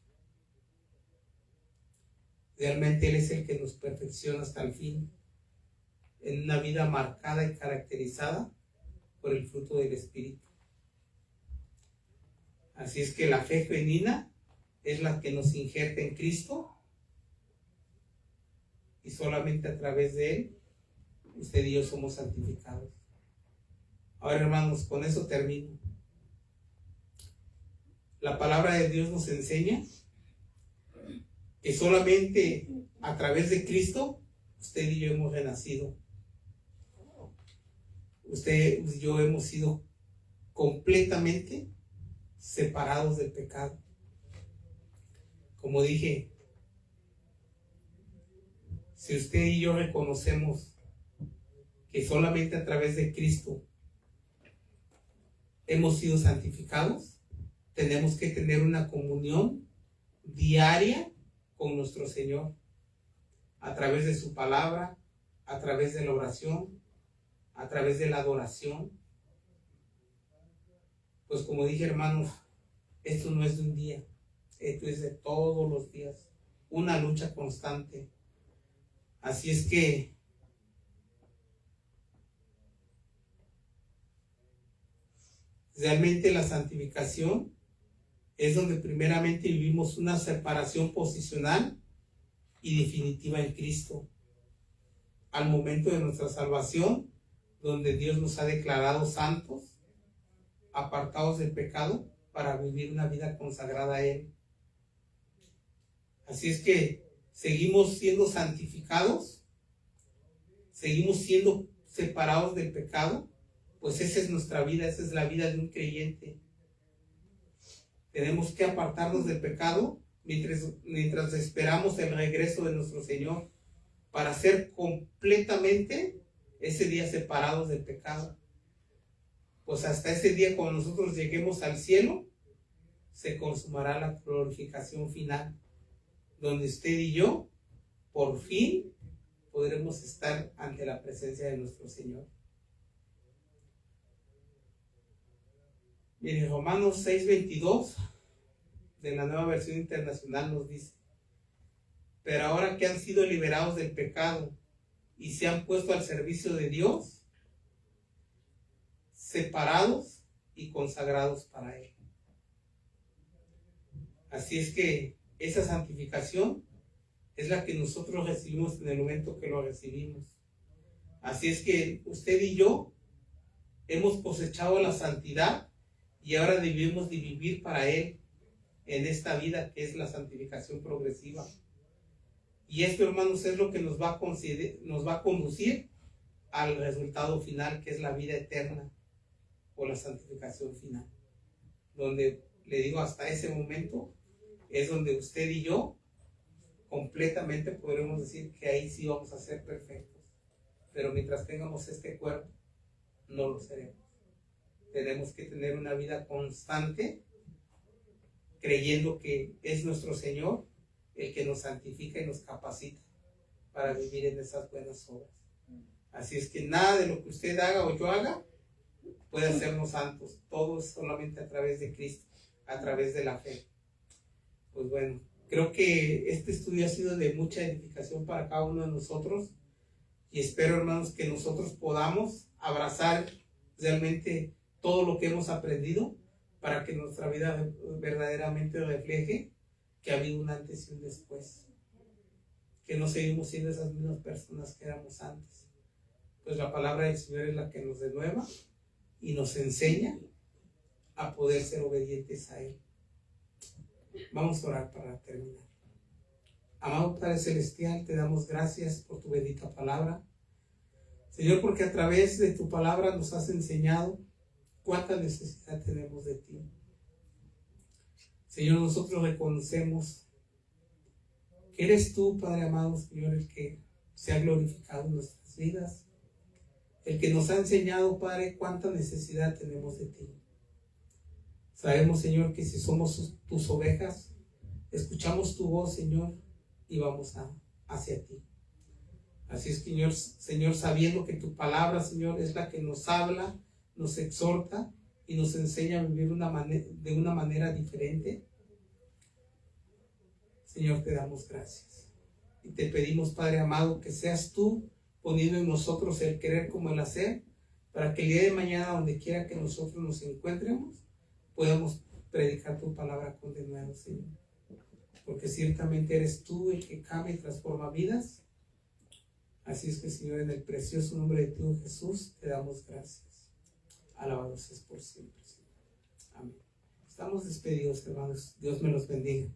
Realmente Él es el que nos perfecciona hasta el fin, en una vida marcada y caracterizada por el fruto del Espíritu. Así es que la fe genuina es la que nos injerta en Cristo y solamente a través de Él usted y yo somos santificados. Ahora, hermanos, con eso termino. La palabra de Dios nos enseña que solamente a través de Cristo usted y yo hemos renacido. Usted y yo hemos sido completamente separados del pecado. como dije, si usted y yo reconocemos que solamente a través de Cristo hemos sido santificados, tenemos que tener una comunión diaria con nuestro Señor, a través de su palabra, a través de la oración, a través de la adoración. Pues como dije, hermanos, esto no es de un día, esto es de todos los días, una lucha constante. Así es que realmente la santificación es donde primeramente vivimos una separación posicional y definitiva en Cristo. Al momento de nuestra salvación, donde Dios nos ha declarado santos, apartados del pecado, para vivir una vida consagrada a Él. Así es que seguimos siendo santificados, seguimos siendo separados del pecado, pues esa es nuestra vida, esa es la vida de un creyente. Tenemos que apartarnos del pecado mientras esperamos el regreso de nuestro Señor, para ser completamente ese día separados del pecado. Pues hasta ese día, cuando nosotros lleguemos al cielo, se consumará la glorificación final, donde usted y yo, por fin, podremos estar ante la presencia de nuestro Señor. Miren, Romanos 6:22 de la Nueva Versión Internacional nos dice: pero ahora que han sido liberados del pecado y se han puesto al servicio de Dios, separados y consagrados para Él. Así es que esa santificación es la que nosotros recibimos en el momento que lo recibimos. Así es que usted y yo hemos cosechado la santidad y ahora debemos de vivir para Él en esta vida, que es la santificación progresiva. Y esto, hermanos, es lo que nos va a conducir al resultado final, que es la vida eterna o la santificación final, donde, le digo, hasta ese momento es donde usted y yo completamente podremos decir que ahí sí vamos a ser perfectos. Pero mientras tengamos este cuerpo, no lo seremos. Tenemos que tener una vida constante, creyendo que es nuestro Señor el que nos santifica y nos capacita para vivir en esas buenas obras. Así es que nada de lo que usted haga o yo haga puede hacernos santos. Todo es solamente a través de Cristo, a través de la fe. Pues bueno, creo que este estudio ha sido de mucha edificación para cada uno de nosotros, y espero, hermanos, que nosotros podamos abrazar realmente todo lo que hemos aprendido, para que nuestra vida verdaderamente refleje que ha habido un antes y un después, que no seguimos siendo esas mismas personas que éramos antes. Pues la palabra del Señor es la que nos renueva y nos enseña a poder ser obedientes a Él. Vamos a orar para terminar. Amado Padre Celestial, te damos gracias por tu bendita palabra, Señor, porque a través de tu palabra nos has enseñado cuánta necesidad tenemos de ti. Señor, nosotros reconocemos que eres tú, Padre amado, Señor, el que se ha glorificado en nuestras vidas, el que nos ha enseñado, Padre, cuánta necesidad tenemos de ti. Sabemos, Señor, que si somos tus ovejas, escuchamos tu voz, Señor, y vamos hacia ti. Así es que, Señor, sabiendo que tu palabra, Señor, es la que nos habla, nos exhorta y nos enseña a vivir de una manera diferente, Señor, te damos gracias. Y te pedimos, Padre amado, que seas tú poniendo en nosotros el querer como el hacer, para que el día de mañana, donde quiera que nosotros nos encuentremos, podamos predicar tu palabra con denuedo, Señor. Porque ciertamente eres tú el que cambia y transforma vidas. Así es que, Señor, en el precioso nombre de tu Jesús, te damos gracias. Alabado seas por siempre, Señor. Amén. Estamos despedidos, hermanos. Dios me los bendiga.